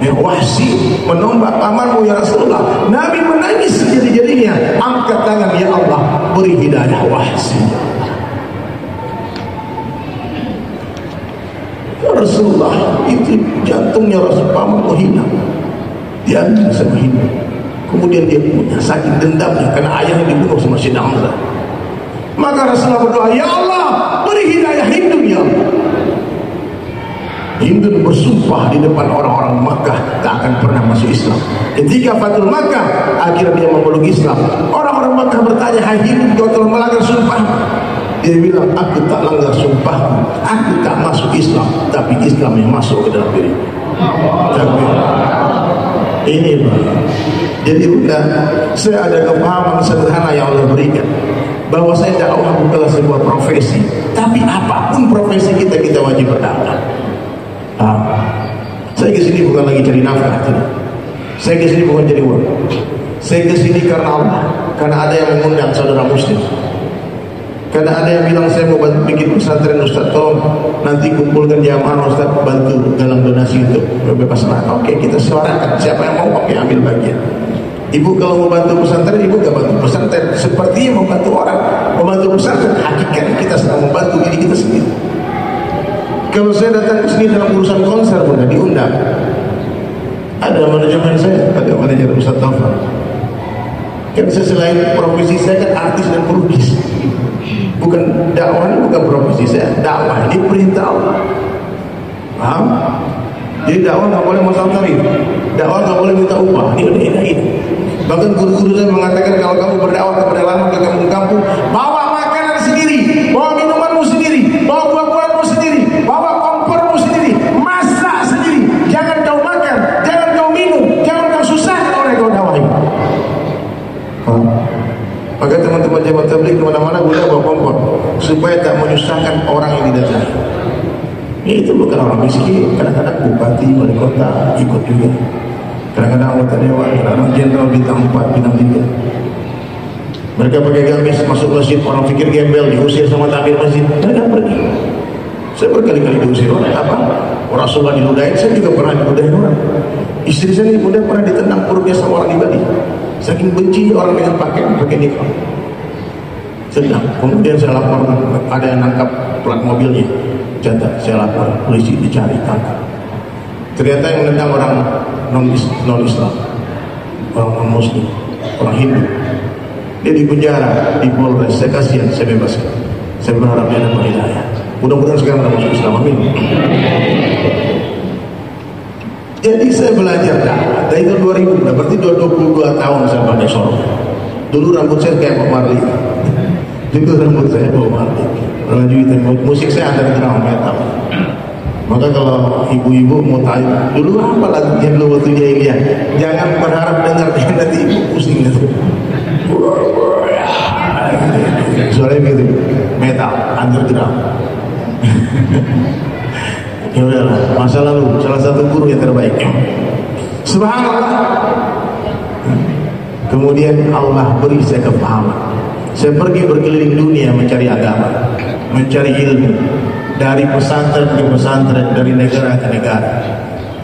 Wahsy menombak pamanmu ya Rasulullah, Nabi menangis sejadi-jadinya, angkat tangan, ya Allah beri hidayah Wahsy. Ya Rasulullah, itu jantungnya Rasul, pamanmu hilang, diambil sama Hindu. Kemudian dia punya saking dendamnya karena ayahnya dibunuh sama Sayyidina Hamzah. Maka Rasulullah berdoa, ya Allah beri hidayah Hindu ya Allah. Hindu bersumpah di depan orang-orang Makkah tak akan pernah masuk Islam. Ketika Fathul Makkah, akhirnya dia memeluk Islam. Orang-orang Makkah bertanya, hai Hindu, kau telah melanggar sumpah? Dia bilang, aku tak langgar sumpahku, aku tak masuk Islam, tapi Islam yang masuk ke dalam diri. Tapi ini Pak. Jadi bunda, saya ada kepahaman sederhana yang Allah berikan, bahwa saya dakwah bukanlah sebuah profesi, tapi apapun profesi kita wajib berdakwah. Saya kesini bukan lagi cari nafkah, tidak. Saya kesini bukan cari uang. Saya kesini karena Allah, karena ada yang mengundang saudara muslim, karena ada yang bilang saya mau bantu bikin pesantren Ustaz, tolong nanti kumpulkan jamaah Ustaz, bantu dalam donasi untuk bebas lahan. Oke, kita suarakan, siapa yang mau, oke, ambil bagian. Ibu kalau mau bantu pesantren, ibu gak bantu pesantren, sepertinya membantu orang. Membantu pesantren, hakikatnya kita sedang membantu diri kita sendiri. Kalau saya datang ke sini dalam urusan konser, bunda, diundang. Ada manajemen saya, ada manajer Ustaz Taufan. Kan saya selain profesi saya kan artis dan pelukis. Bukan dakwah, ini bukan profesi saya. Dakwah ini perintah Allah. Paham? Jadi dakwah nggak boleh masang tarif, dakwah nggak boleh minta upah. Ini. Bahkan guru-guru saya mengatakan kalau kamu berdakwah kepada lama ke kampung-kampung, bawa makanan sendiri, bawa minumanmu sendiri, bawa buah-buahmu sendiri, bawa kompormu sendiri, masak sendiri. Jangan kau makan, jangan kau minum, jangan kau susahkan orang yang kau dakwahi. Maka teman-teman jemaah tabligh kemana-mana boleh bawa kompor supaya tak menyusahkan orang yang didatangi. Itu bukan orang miskin, kadang-kadang bupati, wali kota ikut juga, kadang-kadang anggota dewan, kadang-kadang jenderal bintang 4, bintang 3. Mereka pakai gamis masuk masjid, orang pikir gembel, diusir sama takmir masjid, mereka pergi. Saya berkali-kali diusir orang, apa? Rasulullah diludahin, saya juga pernah diludahin orang. Istri saya ini muda pernah ditendang perutnya sama orang di Bali, saking benci orang dengan pakaian nikah. Sedang, kemudian saya lapor, ada yang nangkap plat mobilnya, jatah, saya lapor, polisi dicari, tangkap. Ternyata yang menendang orang non-Islam, orang non-Muslim, orang Hindu. Dia di penjara, di Polres. Saya kasihan, saya bebaskan. Saya berharap dia dapat hidayah. Mudah-mudahan sekarang ada masuk Islam, amin. Jadi saya belajar dakwah dari tahun 2000, berarti 22 tahun saya pakai sorong. Dulu rambut saya kayak Bob Marley. Dulu rambut saya Bob Marley. Lanjutin musik saya underground metal. Maka kalau ibu-ibu mau tanya, dulu apa lagunya dulu waktu jahiliyah? Jangan berharap dengar nanti ibu pusing gitu. Soalnya gitu, metal underground. Ya udahlah, masa lalu salah satu guru yang terbaik. Subhanallah. Kemudian Allah beri saya kepahaman. Saya pergi berkeliling dunia mencari agama, mencari ilmu, dari pesantren ke pesantren, dari negara ke negara.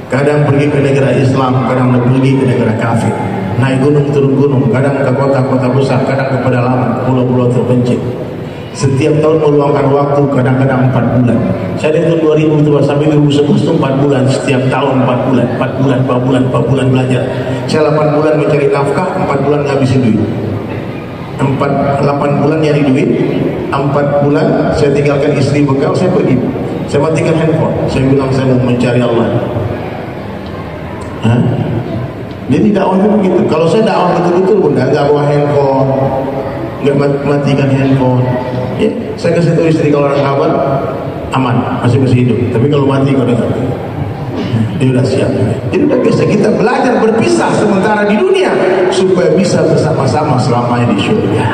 Kadang pergi ke negara Islam, kadang pergi ke negara kafir. Naik gunung turun gunung, kadang ke kota-kota besar, kadang ke pedalaman, pulau-pulau terpencil. Setiap tahun meluangkan waktu, kadang-kadang 4 bulan. Saya dari tahun 2000 itu sampai 2011 itu 4 bulan. Setiap tahun 4 bulan, 4 bulan belajar. Saya 8 bulan mencari nafkah, 4 bulan ngabisin duit. 8 bulan nyari duit, 4 bulan saya tinggalkan istri bekal, saya pergi. Saya matikan handphone. Saya bilang saya mau mencari Allah. Hah? Jadi dakwahnya begitu. Kalau saya dakwah betul-betul pun nggak bawa handphone, nggak matikan handphone. Ya, saya kasih tahu istri kalau orang kabar aman, masih hidup. Tapi kalau mati kau dengar, dia udah siap. Jadi udah biasa kita belajar berpisah sementara di dunia supaya bisa bersama-sama selamanya di surga.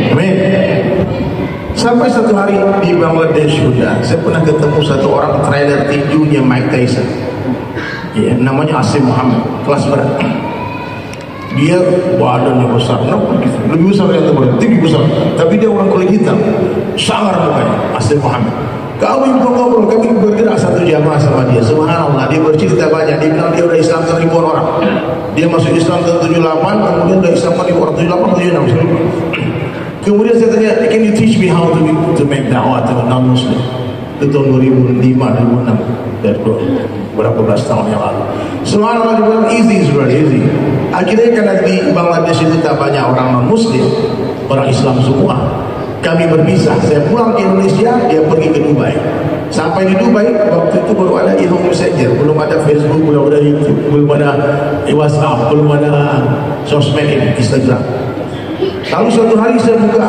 Amin. Sampai satu hari di Bangladesh sudah, saya pernah ketemu satu orang trainer tinjunya Mike Tyson. Ya, namanya Asim Muhammad, kelas berat. Dia badannya besar, lebih besar dari yang tinggi besar. Tapi dia orang kulit hitam, sangar mukanya. Asim Muhammad. Kami ngobrol, kami bergerak satu jamaah sama dia. Subhanallah, dia bercerita banyak. Dia bilang dia udah Islam ke ribuan orang. Dia masuk Islam tahun 78, kemudian udah Islam ke ribuan orang 78, 76. Kemudian saya tanya, can you teach me how to make da'wah to non-Muslim? Itu tahun 2005, 2006, dari berapa belas tahun yang lalu. Subhanallah, dia bilang easy, is very easy. Akhirnya karena di Bangladesh itu tak banyak orang non-Muslim, orang Islam semua. Kami berpisah. Saya pulang ke Indonesia, dia pergi ke Dubai. Sampai di Dubai, waktu itu baru ada Yahoo Messenger, belum ada Facebook, belum ada YouTube, belum ada WhatsApp, belum ada sosmed ini, Instagram. Lalu suatu hari saya buka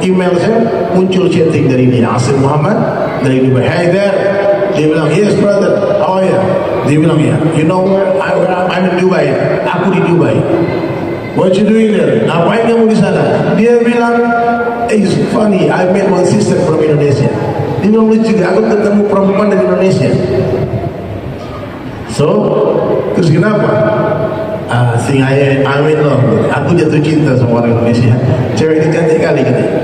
email saya, muncul chatting dari dia, Asim Muhammad dari Dubai. Hey there, dia bilang, yes brother, how are you? Dia bilang, ya, you know where I'm in Dubai. Aku di Dubai. What you doing there? Ngapain kamu di sana? Dia bilang, it's funny, I met one sister from Indonesia. Dia bilang lucu juga, aku ketemu perempuan dari Indonesia. So, terus kenapa? I'm in love. Aku jatuh cinta sama orang Indonesia. Cewek ini cantik kali katanya.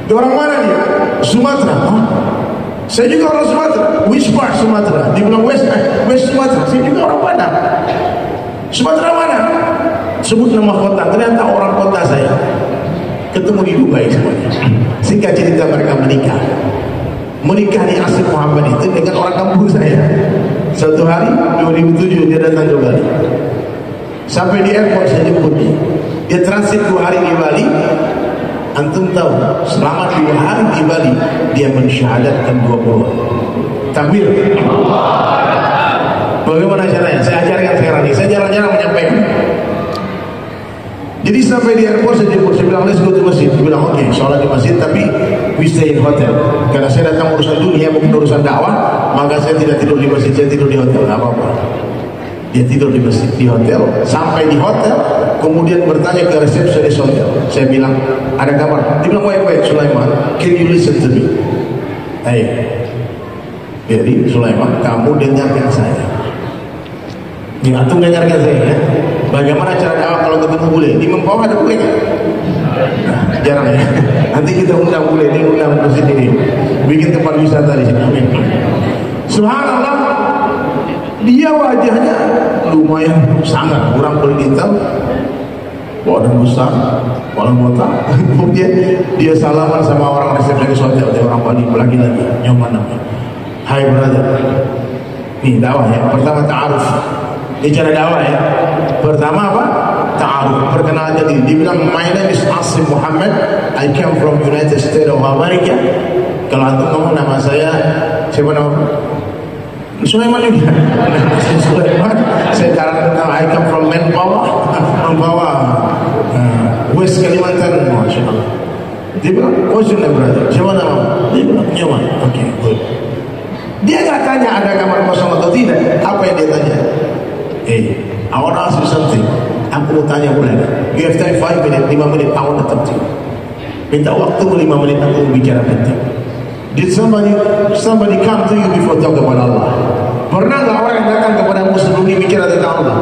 Dia orang mana dia? Sumatera. Huh? Saya juga orang Sumatera. Which part Sumatera? Dia bilang West Sumatera. Saya juga orang Padang. Sumatera mana? Sebut nama kota. Ternyata orang kota saya. Ketemu di Dubai semuanya. Singkat cerita mereka menikah. Menikah di Asim Muhammad itu dengan orang kampung saya. Satu hari 2007 dia datang ke Bali. Sampai di airport saya jemput dia. Dia transit 2 hari di Bali. Antum tahu, selama 2 hari di Bali dia mensyahadatkan 20. Takbir. Bagaimana caranya? Saya ajarkan sekarang ini. Saya jarang-jarang menyampaikan. Jadi sampai di airport saya jemput. Saya bilang let's go to masjid. Dia bilang oke, sholat di masjid tapi we stay in hotel. Karena saya datang urusan dunia bukan urusan dakwah, maka saya tidak tidur di masjid, saya tidur di hotel. Gak apa-apa. Dia tidur di masjid, di hotel. Sampai di hotel, kemudian bertanya ke resepsionis hotel. Saya bilang, ada kabar? Dia bilang, wait, Sulaiman, can you listen to me? Hey, jadi Sulaiman, kamu dengarkan saya. Ya, antum dengarkan saya ya. Bagaimana cara dakwah kalau ketemu bule? Di Mempawah ada bule kan? Nah, jarang ya. Nanti kita undang bule, ini undang masjid ini. Bikin tempat wisata di sini. Amin. Subhanallah. Dia wajahnya lumayan sangat, kurang kulit hitam, badan besar, kepala botak. Kemudian dia salaman sama orang resepsionis hotel, dia orang Bali, lagi-lagi nyoman namanya. Hai brother, nih dakwah ya. Pertama ta'aruf, ini cara dakwah ya. Pertama apa? Ta'aruf, perkenalan diri. Dia bilang, my name is Asim Muhammad, I came from United States of America. Kalau antum ngomong nama saya, siapa nama? Sulaiman juga. Sulaiman. Saya karena I come from Manpower, West Kalimantan. Masya Allah. Dia bilang, what's your name, brother? Siapa nama? Dia bilang, Nyaman. Oke, good. Dia nggak tanya ada kamar kosong atau tidak. Apa yang dia tanya? Hey, I want to ask you something. Aku mau tanya boleh? You have time 5 minutes, 5 menit. I want to talk to you. Minta waktu 5 menit aku bicara penting. Did somebody come to you before talk about Allah? Pernah nggak orang yang datang kepadamu sebelum dia bicara tentang Allah?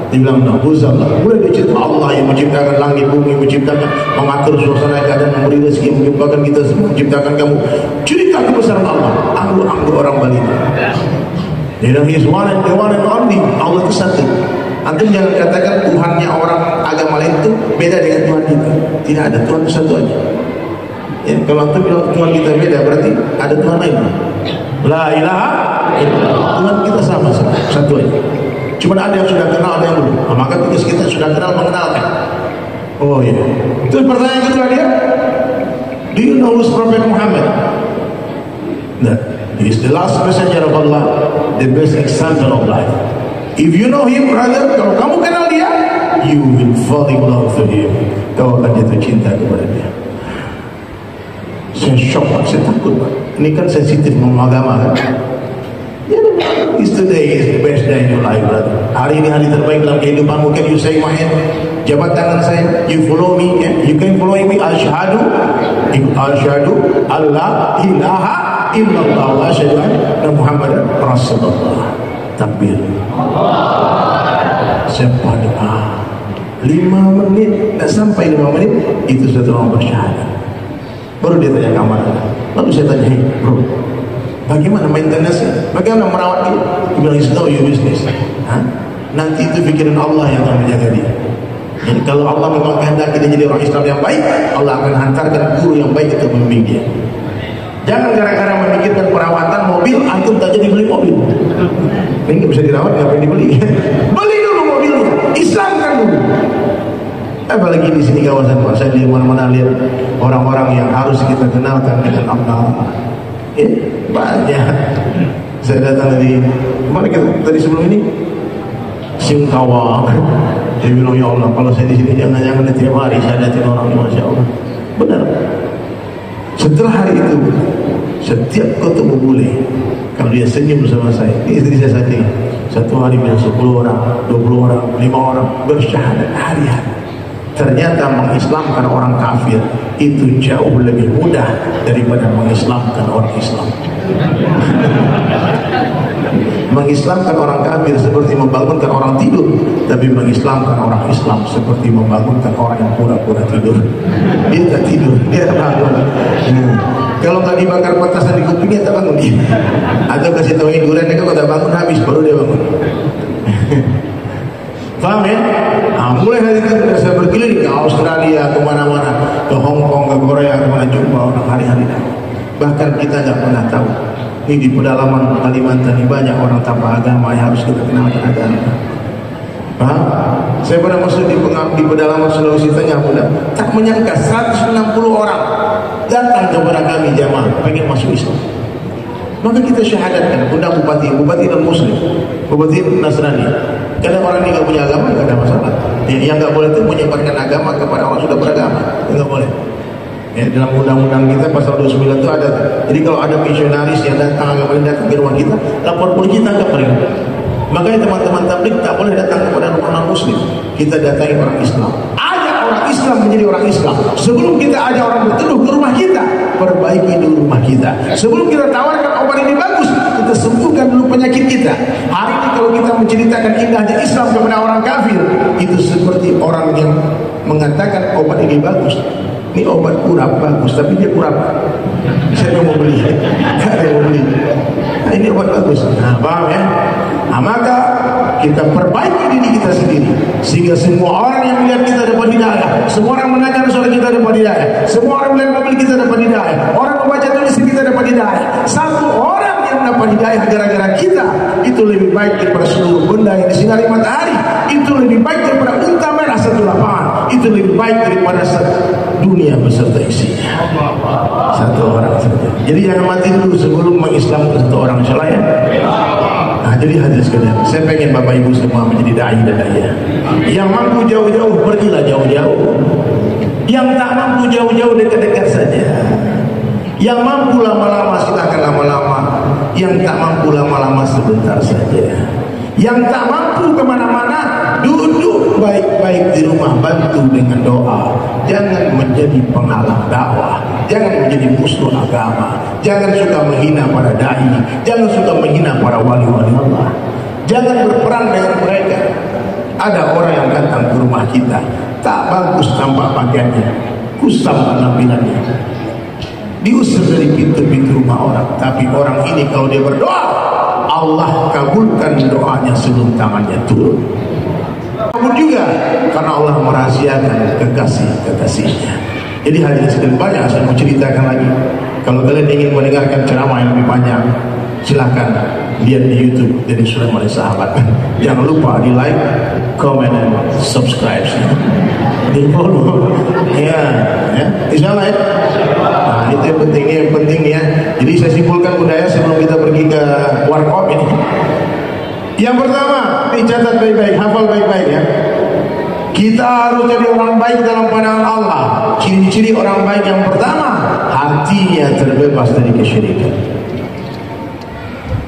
Dia bilang, no, Allah. Mulai dia cerita Allah yang menciptakan langit, bumi, menciptakan, mengatur suasana keadaan, memberi rezeki, menciptakan kita semua, menciptakan kamu. Cerita kebesaran Allah. Anggur orang Bali. Dia bilang, He's one and only. Allah itu satu. Antum jangan katakan Tuhannya orang agama lain itu beda dengan Tuhan kita. Tidak ada, Tuhan itu satu aja. Ya, kalau antum bilang Tuhan kita beda, berarti ada Tuhan lain. La ilaha illallah. Tuhan kita sama, satu aja. Cuma ada yang sudah kenal, ada yang belum. Nah, maka tugas kita sudah kenal mengenalkan. Oh iya. Terus pertanyaan kedua dia, do you know who's Prophet Muhammad? Nah, he is the last messenger of Allah, the best example of life. If you know him, brother, kalau kamu kenal dia, you will fall in love with him. Kau akan jatuh cinta kepada dia. Saya shock, saya takut. Ini kan sensitif ngomong agama kan. Today is the best day in your life, brother. Hari ini hari terbaik dalam kehidupanmu. Can you say my hand? Jabat tangan saya. You follow me. You can follow me. Asyhadu Allah ilaha illallah wa asyhadu anna Muhammadan Rasulullah. Takbir. Siapa doa? 5 menit, tak sampai 5 menit itu sudah orang bersyahadat. Baru dia tanya kamar. Lalu saya tanya, hey bro, bagaimana maintenance-nya? Bagaimana merawat dia? Dia bilang, it's not your business. Nanti itu pikiran Allah yang akan menjaga dia. Jadi kalau Allah memang kehendaki dia jadi orang Islam yang baik, Allah akan hantarkan guru yang baik untuk membimbing dia. Jangan gara-gara memikirkan perawatan mobil, antum tak jadi beli mobil. Ini nggak bisa dirawat, nggak boleh dibeli. Beli dulu mobilnya, Islamkan dulu. Apalagi di sini kawasan Pak, saya di mana-mana lihat orang-orang yang harus kita kenalkan dengan Allah. Banyak. Saya datang dari mana kita tadi sebelum ini Singkawang. Dia bilang, ya Allah, kalau saya di sini jangan tiap hari saya lihatin orang, masya Allah. Benar. Setelah hari itu, setiap ketemu bule, kalau dia senyum sama saya, istri saya saja, satu hari bisa 10 orang, 20 orang, 5 orang bersyahadat hari-hari. Ternyata mengislamkan orang kafir itu jauh lebih mudah daripada mengislamkan orang Islam. Mengislamkan orang kafir seperti membangunkan orang tidur, tapi mengislamkan orang Islam seperti membangunkan orang yang pura-pura tidur. Dia tak tidur, dia bangun. Kalau nggak dibakar petasan di kupingnya tak bangun dia. Atau kasih tahu durian, dia kalau tak bangun habis baru dia bangun. Paham ya? Mulai hari itu saya berkeliling ke Australia, kemana-mana, ke Hong Kong, ke Korea, kemana jumpa orang hari-hari. Bahkan kita nggak pernah tahu. Ini di pedalaman Kalimantan ini banyak orang tanpa agama yang harus kita kenalkan agama. Paham? Saya pernah masuk di pedalaman Sulawesi Tengah, tak menyangka 160 orang datang kepada kami jamaah pengen masuk Islam. Maka kita syahadatkan, undang bupati non muslim, bupati Nasrani. Karena orang ini nggak punya agama, nggak ada masalah. Yang nggak boleh itu menyebarkan agama kepada orang sudah beragama, nggak boleh. Ya, dalam undang-undang kita pasal 29 itu ada. Jadi kalau ada misionaris yang datang ke rumah kita, lapor polisi, tangkap mereka. Makanya teman-teman tabligh tak boleh datang kepada rumah non muslim. Kita datangi orang Islam. Ajak orang Islam menjadi orang Islam. Sebelum kita ajak orang berteduh ke rumah kita, perbaiki dulu rumah kita. Sebelum kita tawarkan obat ini bagus, kita sembuhkan dulu penyakit kita. Hari ini kalau kita menceritakan indahnya Islam kepada orang kafir, itu seperti orang yang mengatakan obat ini bagus. Ini obat kurap bagus, tapi dia kurap. Saya mau beli, ada yang mau beli. Nah, ini obat bagus. Nah, paham ya? Nah, maka kita perbaiki diri kita sendiri, sehingga semua orang yang melihat kita dapat hidayah, semua orang mendengar suara kita dapat hidayah, semua orang melihat mobil kita dapat hidayah, orang membaca tulisan kita dapat hidayah. Satu orang yang dapat hidayah gara-gara kita, itu lebih baik daripada seluruh benda yang disinari matahari. Itu lebih baik daripada unta merah satu lapangan. Itu lebih dunia beserta isinya. Satu orang saja. Jadi jangan mati dulu sebelum mengislamkan satu orang, insyaallah ya. Nah, jadi hadirin sekalian, saya pengen Bapak Ibu semua menjadi dai dan daya. Yang mampu jauh-jauh, pergilah jauh-jauh. Yang tak mampu jauh-jauh, dekat-dekat saja. Yang mampu lama-lama, silakan lama-lama. Yang tak mampu lama-lama, sebentar saja. Yang tak mampu kemana-mana, duduk baik-baik di rumah, bantu dengan doa. Jangan menjadi penghalang dakwah, jangan menjadi musuh agama, jangan suka menghina para dai, jangan suka menghina para wali-wali Allah, jangan berperang dengan mereka. Ada orang yang datang ke rumah kita, tak bagus tampak pakaiannya, kusam penampilannya, diusir dari pintu-pintu rumah orang. Tapi orang ini kalau dia berdoa, Allah kabulkan doanya sebelum tangannya turun. Kabul juga karena Allah merahasiakan kekasih-kekasihnya. Jadi hadirin sekalian, banyak saya mau ceritakan lagi. Kalau kalian ingin mendengarkan ceramah yang lebih panjang, silakan lihat di YouTube dari Sulaiman Sahabat. Jangan lupa di like, comment, dan subscribe. Di follow. Ya, insyaallah ya. Nah, itu yang penting ya. Jadi saya simpulkan budaya sebelum kita pergi ke warkop ini. Yang pertama, dicatat baik-baik, hafal baik-baik ya. Kita harus jadi orang baik dalam pandangan Allah. Ciri-ciri orang baik yang pertama, hatinya terbebas dari kesyirikan.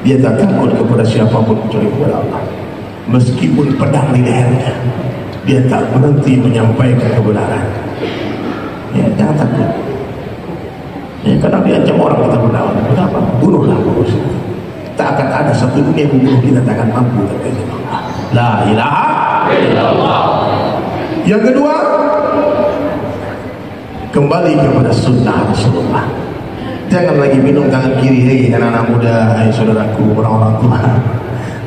Dia tak takut kepada siapapun kecuali kepada Allah. Meskipun pedang di lehernya, dia tak berhenti menyampaikan kebenaran. Ya, jangan takut. Ya, karena dia ancam orang kita berdakwah. Kenapa? Bunuhlah, bunuh. Tak akan ada satu dunia bunuh kita, tak akan mampu terkait Allah. La ilaha illallah. Yang kedua, kembali kepada sunnah Rasulullah. Jangan lagi minum tangan kiri, hei anak-anak muda, hai saudaraku, orang-orang tua.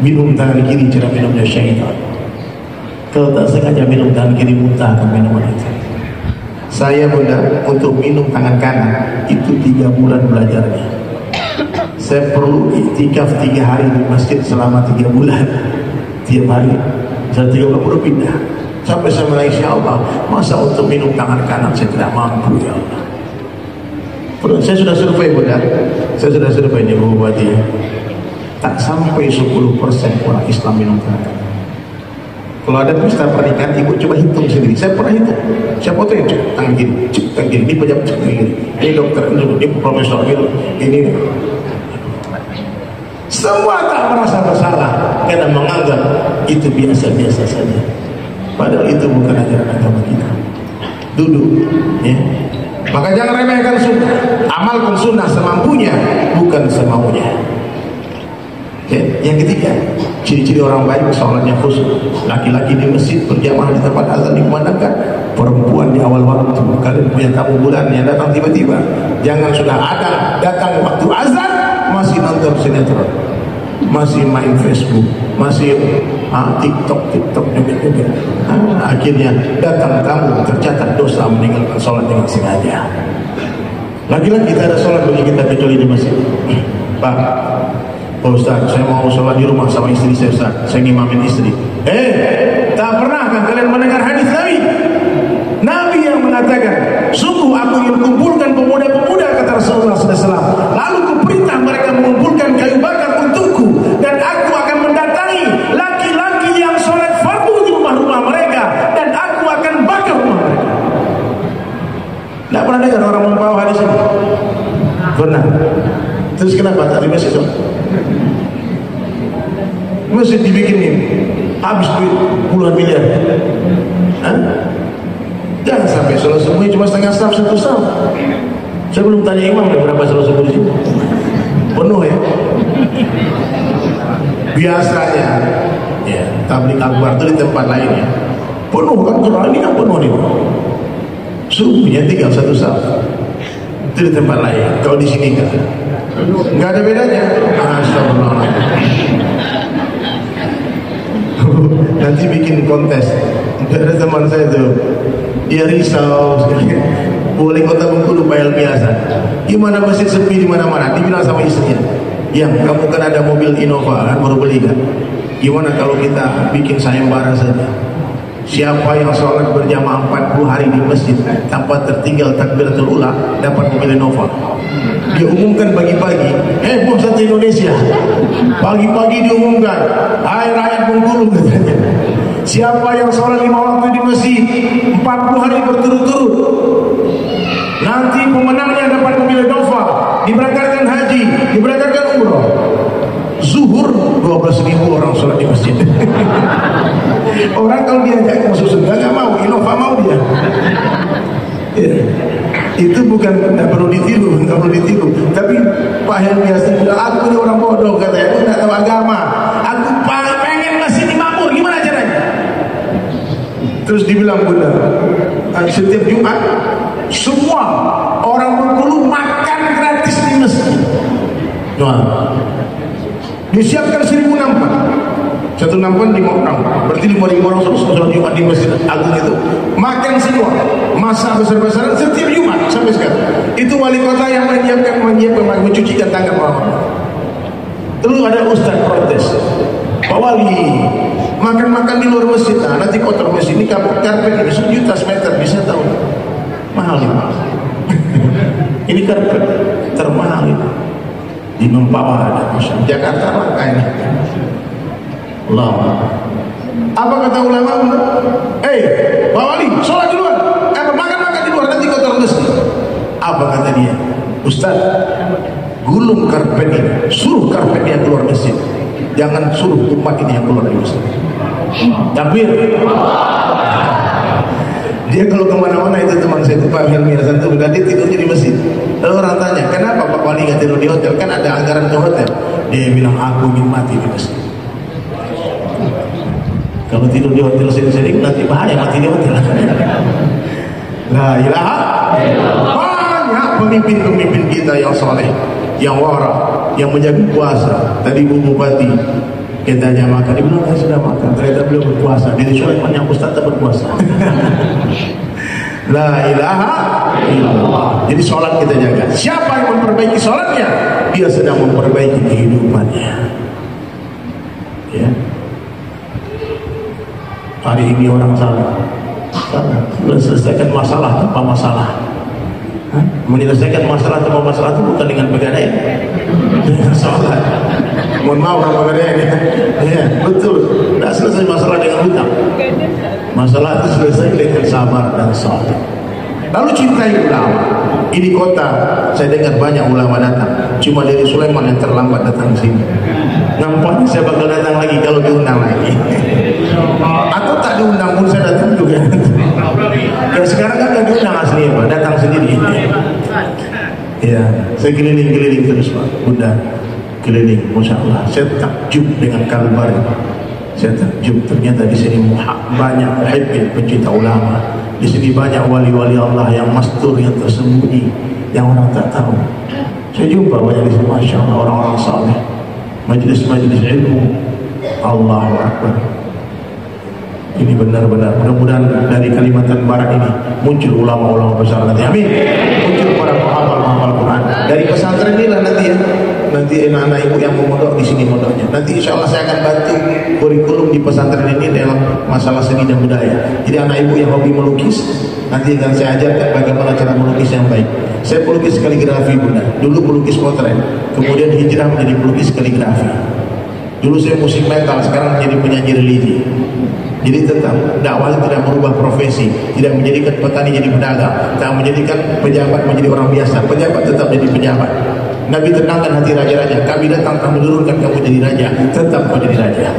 Minum tangan kiri cara minumnya syaitan. Kalau tak sengaja minum tangan kiri, muntahkan minuman itu. Saya muda untuk minum tangan kanan itu 3 bulan belajarnya. Saya perlu iktikaf 3 hari di masjid selama 3 bulan. Tiap hari saya 3 bulan perlu pindah. Sampai saya menangis, ya Allah, masa untuk minum tangan kanan saya tidak mampu, ya Allah. Saya sudah survei bunda, saya sudah survei Bu Bupati, tak sampai 10% orang Islam minum tangan kanan. Kalau ada pesta pernikahan, ibu coba hitung sendiri. Saya pernah hitung, saya foto itu tangan kiri, ini pejabat tangan kiri, ini dokter, ini profesor, ini semua tak merasa bersalah karena menganggap itu biasa-biasa saja. Padahal itu bukan ajaran agama kita. Duduk, ya. Maka jangan remehkan sunnah. Amalkan sunnah semampunya, bukan semaunya. Ya. Yang ketiga, ciri-ciri orang baik, sholatnya khusyuk. Laki-laki di masjid berjamaah di tempat azan dikumandangkan. Perempuan di awal waktu. Kalian punya tamu bulan yang datang tiba-tiba. Jangan sudah ada datang waktu azan masih nonton sinetron, masih main Facebook, masih TikTok juga. Akhirnya datang tamu tercatat dosa meninggalkan sholat dengan sengaja. Lagi-lagi kita ada sholat bagi kita kecuali di masjid. Pak Ustaz, saya mau sholat di rumah sama istri saya, Ustaz. Saya ngimamin istri. Tak pernah kan kalian mendengar hadis Nabi? Nabi yang mengatakan, sungguh aku ingin kumpulkan pemuda-pemuda, kata Rasulullah SAW. Lalu kuperintah mereka mengumpulkan kayu bakar untukku, dan aku akan mendatangi laki-laki yang sholat fardu di rumah-rumah mereka, dan aku akan bakar rumah mereka. Tidak pernah dengar orang membawa hadis ini? Pernah. Terus kenapa tak di masjid? Masjid dibikin ini habis duit puluhan miliar. Jangan sampai sholat subuh cuma setengah saf, 1 saf. Saya belum tanya imam berapa sholat subuh di sini. Penuh ya. Biasanya ya tabligh akbar itu di tempat lain ya penuh kan, kalau ini kan penuh nih. Subuhnya tinggal 1 saf. Itu di tempat lain. Kalau di sini kan nggak ada bedanya. Astagfirullah. Nanti bikin kontes. Ada teman saya tuh, dia risau boleh kota Bengkulu bayar biasa. Gimana masjid sepi di mana-mana? Dibilang sama istrinya, yang kamu kan ada mobil Innova kan baru beli kan? Gimana kalau kita bikin sayembara saja? Siapa yang sholat berjamaah 40 hari di masjid tanpa tertinggal takbiratul ula dapat mobil Innova. Dia umumkan pagi-pagi, heboh satu Indonesia. Pagi-pagi diumumkan, hai rakyat Bengkulu katanya. Siapa yang sholat 5 waktu di masjid 40 hari berturut-turut, nanti pemenangnya dapat mobil Innova, diberangkatkan haji, diberangkatkan umroh. Zuhur 12.000 orang sholat di masjid. Orang kalau diajak masuk surga nggak mau, Innova mau dia. Ya. Itu bukan, nggak perlu ditiru. Tapi Pak Helmi Hasan bilang, aku ini orang bodoh katanya, aku nggak tahu agama, aku pengen masjid makmur, gimana caranya? Terus dibilang benar, setiap Jumat semua orang Bengkulu makan gratis di masjid. Nah, disiapkan 1.000 nampan. Satu nampan 5 orang, berarti 5.000 orang sholat Jumat di masjid agung itu. Makan semua, masak besar-besaran setiap Jumat sampai sekarang. Itu wali kota yang mencucikan tangan orang. Terus ada ustaz protes, Pak Wali, makan-makan di luar masjid, nah, nanti kotor masjid. Ini karpet ini 1 juta semeter, bisa tahu? Mahal ini. Ini karpet termahal itu. Di Mempawah ada, Jakarta langka ini. Allah. Apa kata ulama? Pak Wali, sholat di luar, makan-makan di luar, nanti kotor masjid. Apa kata dia? Ustaz, gulung karpet ini, suruh karpetnya keluar masjid, jangan suruh umat ini yang keluar dari masjid. Takbir. Dia kalau kemana-mana, itu teman saya itu Pak Helmi Hasan itu dia tidurnya di masjid. Lalu orang tanya, kenapa Pak Wali nggak tidur di hotel? Kan ada anggaran ke hotel. Dia bilang, aku ingin mati di masjid. Kalau tidur di hotel sering-sering nanti bahaya mati di hotel. La ilaha illallah. Banyak pemimpin-pemimpin kita yang soleh, yang wara, yang menjaga puasa. Tadi Bu Bupati kita tanya makan, dia bilang saya sudah makan. Ternyata beliau berpuasa. Jadi Sulaiman yang Ustaz tak berpuasa. La ilaha illallah. Jadi sholat kita jaga. Siapa yang memperbaiki sholatnya, dia sedang memperbaiki kehidupannya. Ya. Hari ini orang salah, selesaikan masalah tanpa masalah. Menyelesaikan masalah tanpa masalah itu bukan dengan pegadaian, dengan sholat. Mohon maaf orang pegadaian ya, betul. Tidak selesai masalah dengan hutang. Masalah itu selesai dengan sabar dan sholat. Lalu cintai ulama. Ini kota, saya dengar banyak ulama datang. Cuma dari Sulaiman yang terlambat datang ke sini. Nampaknya saya bakal datang lagi kalau diundang lagi. Atau tak diundang pun saya datang juga. Dan sekarang kan gak diundang asli Pak, datang sendiri. Ya, saya keliling-keliling terus Pak. Udah keliling, Masya Allah. Saya takjub dengan Kalbar. Saya takjub ternyata di sini banyak muhibbin, pencinta ulama. Di sini banyak wali-wali Allah yang mastur, yang tersembunyi, yang orang tak tahu. Saya jumpa banyak di sini, Masya Allah, orang-orang saleh. Majlis-majlis ilmu. Allahu Akbar. Ini benar-benar, mudah-mudahan dari Kalimantan Barat ini muncul ulama-ulama besar nanti, amin. Muncul para penghafal Quran dari pesantren inilah nanti ya. Nanti anak-anak ibu yang mau mondok di sini mondoknya. Nanti insya Allah saya akan bantu kurikulum di pesantren ini dalam masalah seni dan budaya. Jadi anak ibu yang hobi melukis, nanti akan saya ajarkan bagaimana cara melukis yang baik. Saya pelukis kaligrafi Bunda. Dulu pelukis potret, kemudian hijrah menjadi pelukis kaligrafi. Dulu saya musik metal, sekarang menjadi penyanyi religi. Jadi tetap dakwah tidak merubah profesi, tidak menjadikan petani jadi pedagang, tak menjadikan pejabat menjadi orang biasa. Pejabat tetap jadi pejabat. Nabi tenangkan hati raja-raja. Kami datang tak menurunkan kamu jadi raja, tetap kau jadi raja.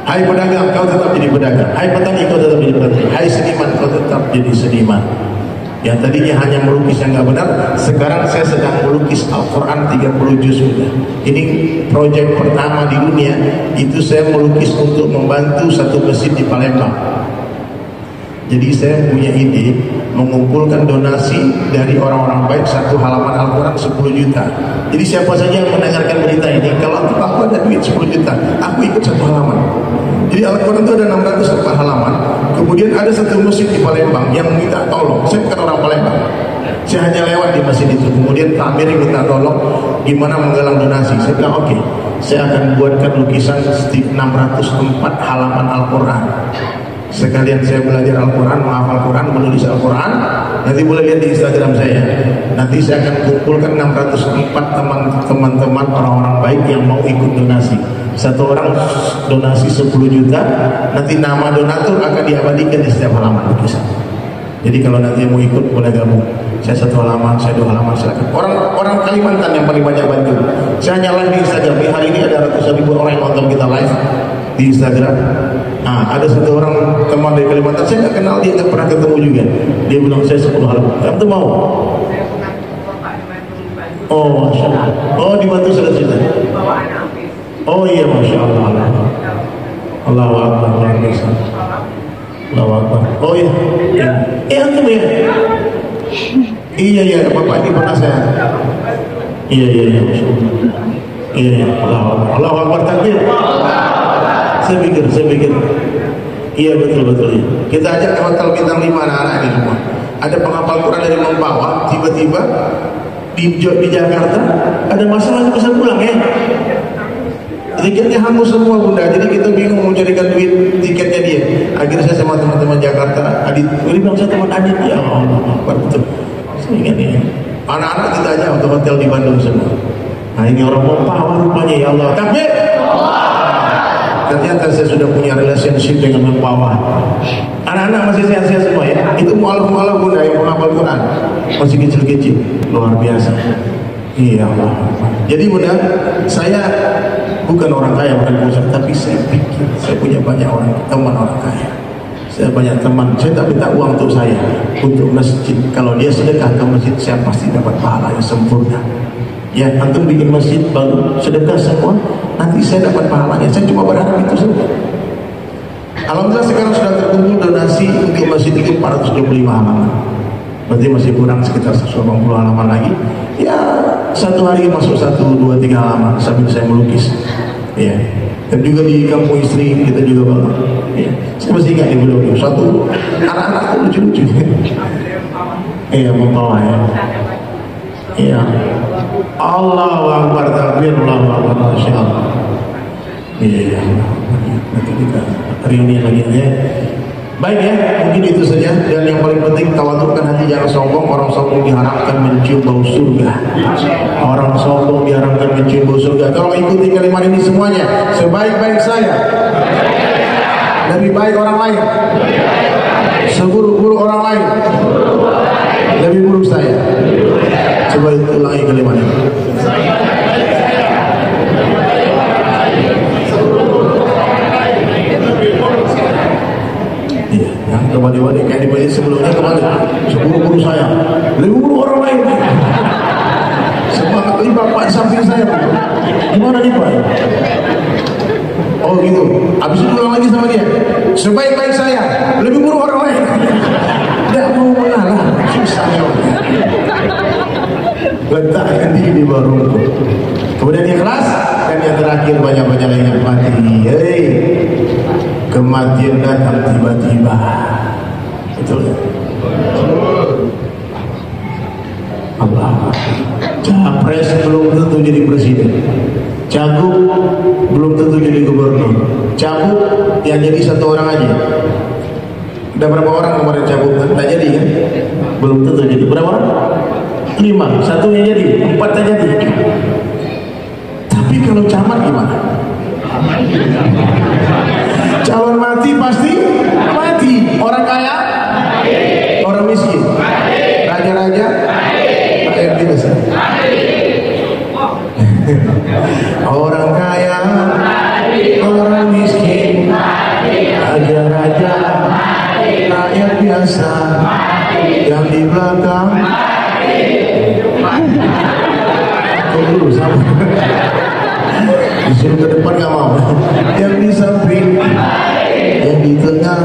Hai pedagang, kau tetap jadi pedagang. Hai petani, kau tetap jadi petani. Hai seniman, kau tetap jadi seniman. Yang tadinya hanya melukis yang gak benar, sekarang saya sedang melukis Al-Quran 30 juz. Ini proyek pertama di dunia. Itu saya melukis untuk membantu satu masjid di Palembang. Jadi saya punya ide mengumpulkan donasi dari orang-orang baik, satu halaman Al-Quran 10 juta. Jadi siapa saja yang mendengarkan berita ini, kalau aku ada duit 10 juta, aku ikut satu halaman. Jadi Al-Quran itu ada 604 halaman. Kemudian ada satu masjid di Palembang yang minta tolong. Saya bukan orang Palembang, saya hanya lewat di masjid itu. Kemudian Pak Amir minta tolong gimana menggalang donasi. Saya bilang oke, saya akan buatkan lukisan 604 halaman Al-Quran. sekalian saya belajar Al-Quran, menghafal Quran, menulis Al-Quran. Nanti boleh lihat di Instagram saya. Nanti saya akan kumpulkan 604 teman-teman orang-orang baik yang mau ikut donasi. Satu orang donasi 10 juta. Nanti nama donatur akan diabadikan di setiap halaman lukisan. Jadi kalau nanti mau ikut boleh gabung. Saya 1 halaman, saya 2 halaman, silakan. Orang Kalimantan yang paling banyak bantu. Saya hanya live di Instagram. Di hari ini ada ratusan ribu orang yang nonton kita live di Instagram. Ada satu orang teman dari Kalimantan, saya nggak kenal dia, nggak pernah ketemu juga. Dia bilang saya 10 halaman. Kamu tuh mau? Oh, masya Allah. Oh, dibantu sudah. Oh iya, masya Allah. Allahu Akbar, luar biasa. Allahu Akbar. Oh iya. Antum ya? Iya, Bapak ini pernah saya. Iya, masya Allah. Iya, Allahu Akbar, takbir. Saya pikir. Iya betul. Kita ajak hotel bintang 5 anak-anak ini semua. Ada penghafal Quran dari Mempawah, tiba-tiba di Jakarta ada masalah bisa pulang ya. Tiketnya hangus semua bunda, jadi kita bingung mau carikan duit tiketnya dia. Akhirnya saya sama teman-teman Jakarta, Adit, ini bilang saya teman Adit ya Allah, betul. Saya ingat ya. Anak-anak kita aja untuk hotel di Bandung semua. Nah ini orang Mempawah rupanya ya Allah. Takbir. Ternyata saya sudah punya relationship dengan Mempawah. Anak-anak masih sehat-sehat semua ya. Itu mualaf-mualaf bunda yang menghafal Quran masih kecil-kecil, luar biasa. Iya Allah. Jadi bunda, saya bukan orang kaya, bukan pusat, tapi saya pikir saya punya banyak teman orang kaya. Saya banyak teman, saya tak minta uang untuk saya, untuk masjid. Kalau dia sedekah ke masjid, saya pasti dapat pahala yang sempurna. Ya, antum bikin masjid baru sedekah semua, nanti saya dapat pahalanya. Saya cuma berharap itu saja. Alhamdulillah sekarang sudah terkumpul donasi untuk masjid itu 425 halaman. Berarti masih kurang sekitar 180 halaman lagi. Ya, satu hari masuk 1, 2, 3 halaman sambil saya melukis. Ya. Dan juga di kampung istri kita juga bangun. Ya. Saya masih ingat di beliau satu anak-anak lucu-lucu. Iya, Mempawah ya. Iya. Allahu Akbar, takbir, Allahu Akbar, masya Allah. Iya. Nanti kita reuni lagi ya. Baik ya, mungkin itu saja. Dan yang paling penting, tawadukkan hati, jangan sombong. Orang sombong diharapkan mencium bau surga. Orang sombong diharapkan mencium bau surga. Kalau ikuti kalimat ini semuanya, sebaik-baik saya, lebih baik orang lain, seburuk-buruk orang lain, lebih buruk saya. Coba ulangi kalimat ini. Yang kembali-balik kayak di sebelumnya kembali. Seburuk-buruk saya, lebih buruk orang lain. Semangat ini bapak samping saya. Gimana nih pak? Oh gitu. Habis itu ulang lagi sama dia. Sebaik-baik saya, lebih buruk orang lain. Tidak mau mengalah. Susahnya. Letakkan diri di bawah rumput. Kemudian ikhlas. Dan yang terakhir banyak-banyak ingat mati. Hei, kematian datang tiba-tiba. Betul ya? Allah. Capres belum tentu jadi presiden. Cagup belum tentu jadi gubernur. Cagup yang jadi satu orang aja. Ada berapa orang kemarin cagup? Tak jadi kan? Belum tentu jadi. Berapa orang? 5, satunya jadi, 4 tak jadi. Tapi kalau camat gimana? Calon mati pasti mati. Orang kaya, orang miskin, raja-raja, rakyat biasa. Orang kaya, orang miskin, raja-raja, rakyat biasa. Yang di belakang dulu sama. Disuruh ke depan gak mau. Yang di samping, yang di tengah,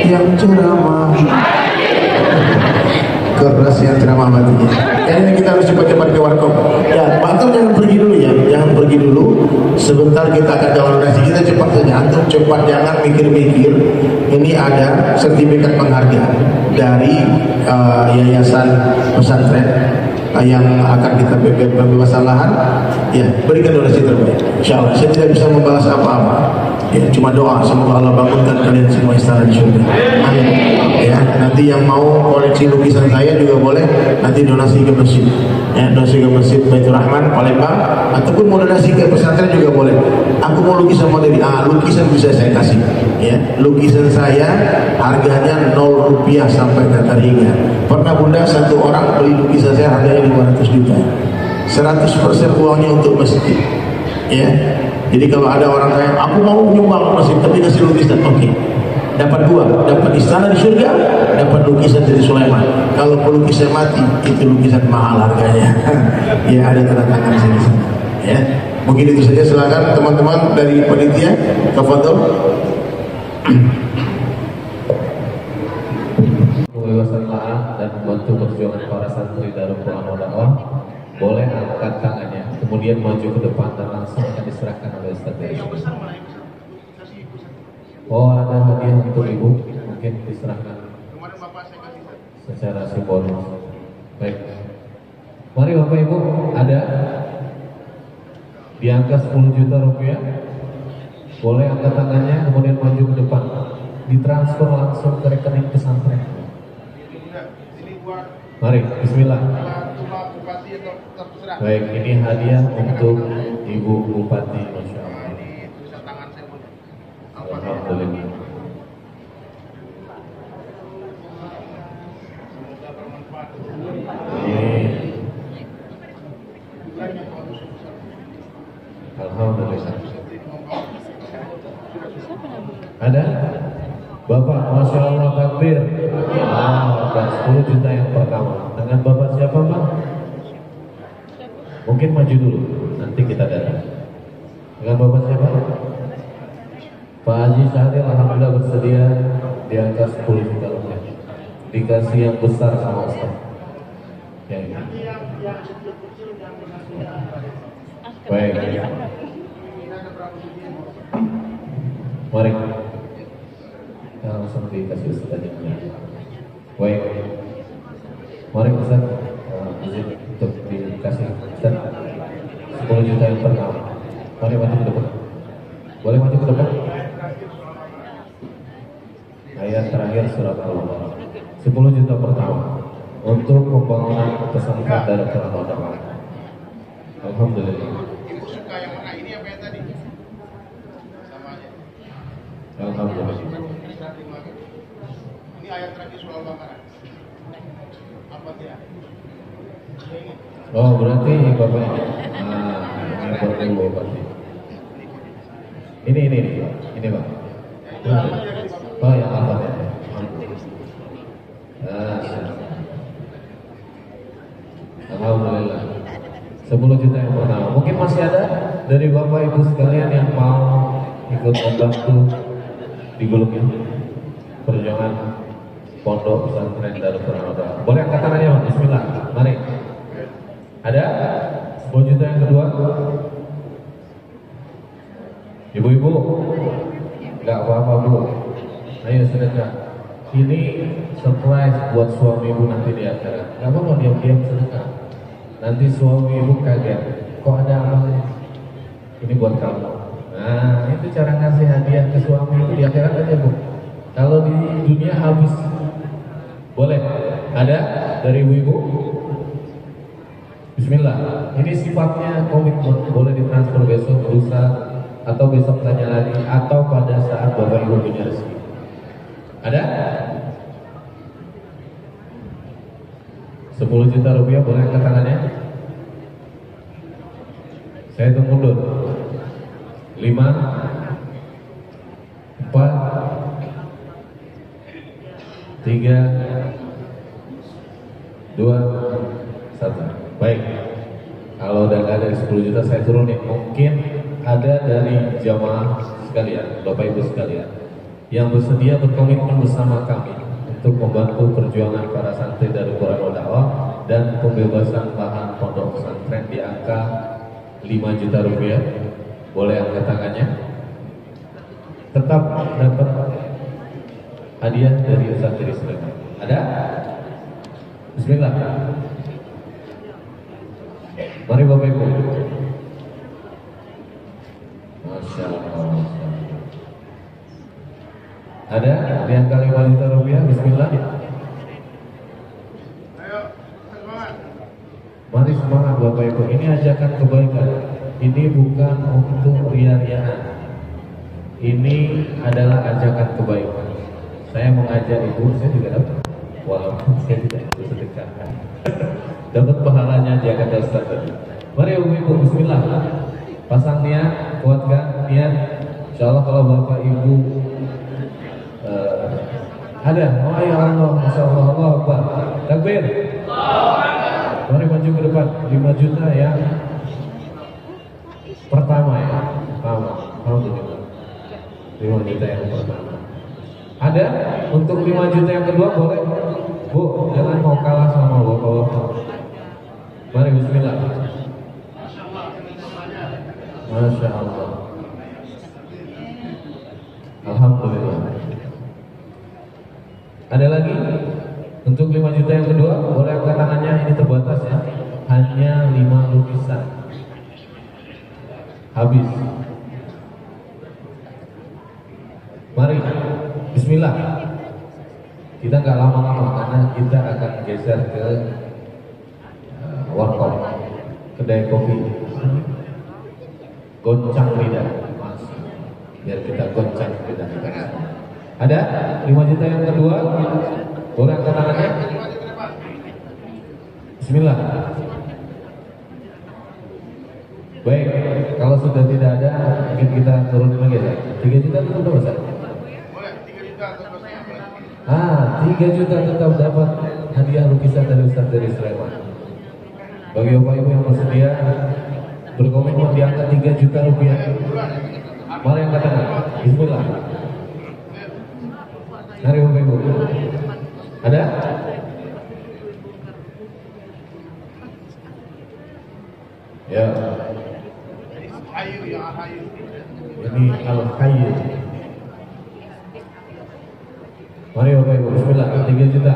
yang ceramah, keras yang ceramah matinya. Kayaknya kita harus cepat-cepat ke warkop. Ya, antum jangan pergi dulu ya, jangan pergi dulu. Sebentar kita akan downloadasi. Kita cepat saja, antum cepat, jangan mikir-mikir. Ini ada sertifikat penghargaan dari Yayasan Pesantren yang akan kita bebaskan lahan. Ya, berikan donasi terbaik. Insyaallah. Saya tidak bisa membalas apa-apa. Ya, cuma doa semoga Allah bangunkan kalian semua istana di surga. Amin. Ya, nanti yang mau koleksi lukisan saya juga boleh nanti donasi ke masjid. Ya, donasi ke masjid Baitur Rahman Palembang ataupun mau donasi ke pesantren juga boleh. Aku mau lukisan model lukisan bisa saya kasih. Ya, lukisan saya harganya 0 rupiah sampai tak terhingga. Pernah bunda satu orang beli lukisan saya harganya 500 juta. 100% uangnya untuk masjid. Ya, jadi kalau ada orang kayak aku mau menyumbang masjid tapi kasih lukisan, oke. Dapat dua, dapat istana di surga, dapat lukisan dari Sulaiman. Kalau pelukisnya mati, itu lukisan mahal harganya. Ya, ada tanda tangan sini. Ya, mungkin itu saja. Silakan teman-teman dari panitia, tafadhol. Kebebasan maaf dan membantu perjuangan para santri Darul Quran wal Dakwah. Boleh angkat tangannya, kemudian maju ke depan dan langsung akan diserahkan oleh Ustaz. Oh, ada hadiah untuk ibu, mungkin diserahkan secara simbolis. Baik, mari bapak ibu, ada di angka 10 juta rupiah. Boleh angkat tangannya, kemudian maju ke depan, ditransfer langsung ke rekening pesantren. Mari, bismillah. Baik, ini hadiah untuk Ibu Bupati, Masya Allah. Alhamdulillah. Alhamdulillah. Ada? Bapak, Masya Allah, takbir. Dan 10 juta yang pertama. Dengan Bapak siapa, Pak? Mungkin maju dulu, nanti kita datang. Dengan Bapak siapa? Pak Haji Syahril, alhamdulillah bersedia di angka 10 juta rupiah. Dikasih yang besar sama Ustaz. Ya, ini. Baik. Mari. Kita langsung dikasih Ustaz aja. Baik. Mari Ustaz, izin untuk dikasih Ustaz 10 juta yang pertama. Mari maju ke depan. Boleh maju ke depan? Ayat terakhir surat Al-Baqarah. 10 juta pertama untuk pembangunan pesantren Darul Quran wal Dakwah. Alhamdulillah. Ibu suka yang mana? Ini apa yang tadi? Sama aja. Alhamdulillah. Ini ayat terakhir surah Al-Baqarah. Apa dia? Oh, berarti Bapak ini perlu Bapak. Ini Pak. Oh ya, apa ya? Alhamdulillah. 10 juta yang pertama. Mungkin masih ada dari Bapak Ibu sekalian yang mau ikut membantu di gulungnya perjuangan Pondok Pesantren Darul Quran wal Dakwah. Boleh angkat tangannya, Pak? Bismillah. Mari. Ada 10 juta yang kedua. Ibu-ibu, nggak apa-apa Bu. Ayo sedekah. Ini surprise buat suami ibu nanti di akhirat. Nggak apa-apa, diam-diam sedekah. Nanti suami ibu kaget. Kok ada amalnya? Ini buat kamu. Nah, itu cara ngasih hadiah ke suami itu di akhirat aja Bu. Kalau di dunia habis. Boleh? Ada dari ibu-ibu? Bismillah. Ini sifatnya komitmen. Boleh ditransfer besok lusa atau besok tanya lagi atau pada saat Bapak Ibu punya rezeki. Ada? 10 juta rupiah, boleh angkat tangannya? Saya hitung mundur. 5 4 3 2 1. Baik. Kalau udah nggak dari 10 juta saya turunin. Mungkin ada dari jamaah sekalian, Bapak Ibu sekalian, yang bersedia berkomitmen bersama kami untuk membantu perjuangan para santri dari Quran wal Dakwah dan pembebasan lahan pondok pesantren di angka 5 juta rupiah. Boleh angkat tangannya. Tetap dapat hadiah dari Ustaz Tiri Sulaiman. Ada? Bismillah. Mari Bapak Ibu. Masya Allah. Ada di angka 5 juta rupiah? Bismillah. Mari semangat Bapak Ibu. Ini ajakan kebaikan. Ini bukan untuk ria-riaan. Ini adalah ajakan kebaikan. Saya mengajak ibu, saya juga dapat. Walaupun saya tidak ikut sedekah. Dapat pahalanya aja kata Ustaz tadi. Mari ibu, bismillah. Pasang niat, kuatkan niat. Insyaallah kalau Bapak Ibu ada, oh ya Allah, Masya Allah, Allah Akbar. Takbir. Mari maju ke depan. 5 juta yang pertama ya. Alhamdulillah. 5 juta yang pertama. Ada untuk 5 juta yang kedua boleh? Bu, jangan mau kalah sama bapak-bapak. Mari bismillah. Masya Allah. Alhamdulillah. Ada lagi? Untuk 5 juta yang kedua boleh angkat tangannya, ini terbatas ya. Hanya 5 lukisan. Habis. Mari, bismillah. Kita nggak lama-lama karena kita akan geser ke warkop, kedai kopi. Goncang lidah, Mas. Biar kita goncang lidah. Ada 5 juta yang kedua, boleh angkat tangannya. Bismillah. Baik, kalau sudah tidak ada, mungkin kita turunin lagi ya. 3 juta itu berapa Ustaz? 3 juta tetap dapat hadiah lukisan dari Ustaz dari Sleman. Bagi Bapak Ibu yang bersedia berkomitmen di angka 3 juta rupiah, mari angkat tangan. Bismillah. Mari Bapak Ibu. Ada? Ya. Ini Al-Hayy. Mari Bapak Ibu, bismillah, 3 juta.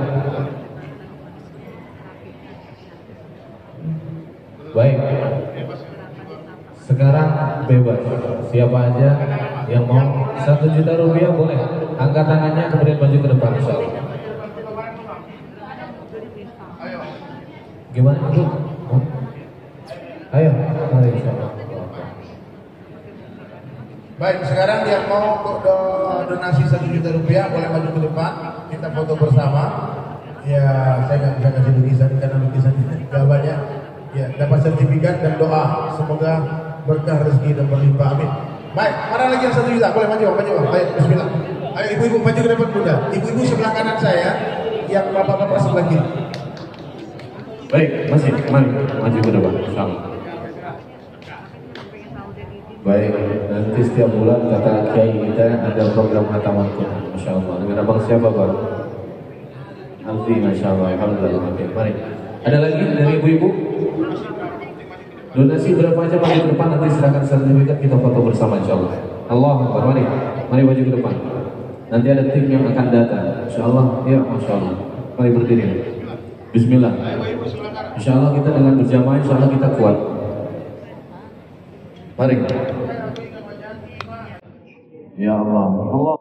Baik. Sekarang bebas. Siapa aja yang mau 1 juta rupiah boleh angkat tangannya kemudian maju ke depan insyaallah. Gimana itu? Ayo, mari insyaallah. Baik, sekarang yang mau donasi 1 juta rupiah boleh maju ke depan, kita foto bersama. Ya, saya nggak bisa kasih lukisan karena lukisannya nggak banyak. Ya, dapat sertifikat dan doa, semoga berkah rezeki dan berlimpah, amin. Baik, mana lagi yang 1 juta? Boleh maju. Baik, bismillah. Ayo ibu-ibu maju ke depan bunda. Ibu-ibu sebelah kanan saya, yang bapak-bapak sebelah kiri. Baik, masih, mari maju ke depan, insyaallah. Baik, nanti setiap bulan kata Kiai kita ada program khataman Quran, Masya Allah. Dengan abang siapa Pak? Alfi, Masya Allah, Alhamdulillah. Oke, mari. Ada lagi dari ibu-ibu? Donasi berapa aja maju ke depan, nanti silakan sertifikat kita foto bersama Insya Allah. Allahu Akbar, mari maju ke depan. Nanti ada tim yang akan datang. Insya Allah, ya Masya Allah. Mari berdiri. Bismillah. Insya Allah kita dengan berjamaah, Insya Allah kita kuat. Mari. Ya Allah.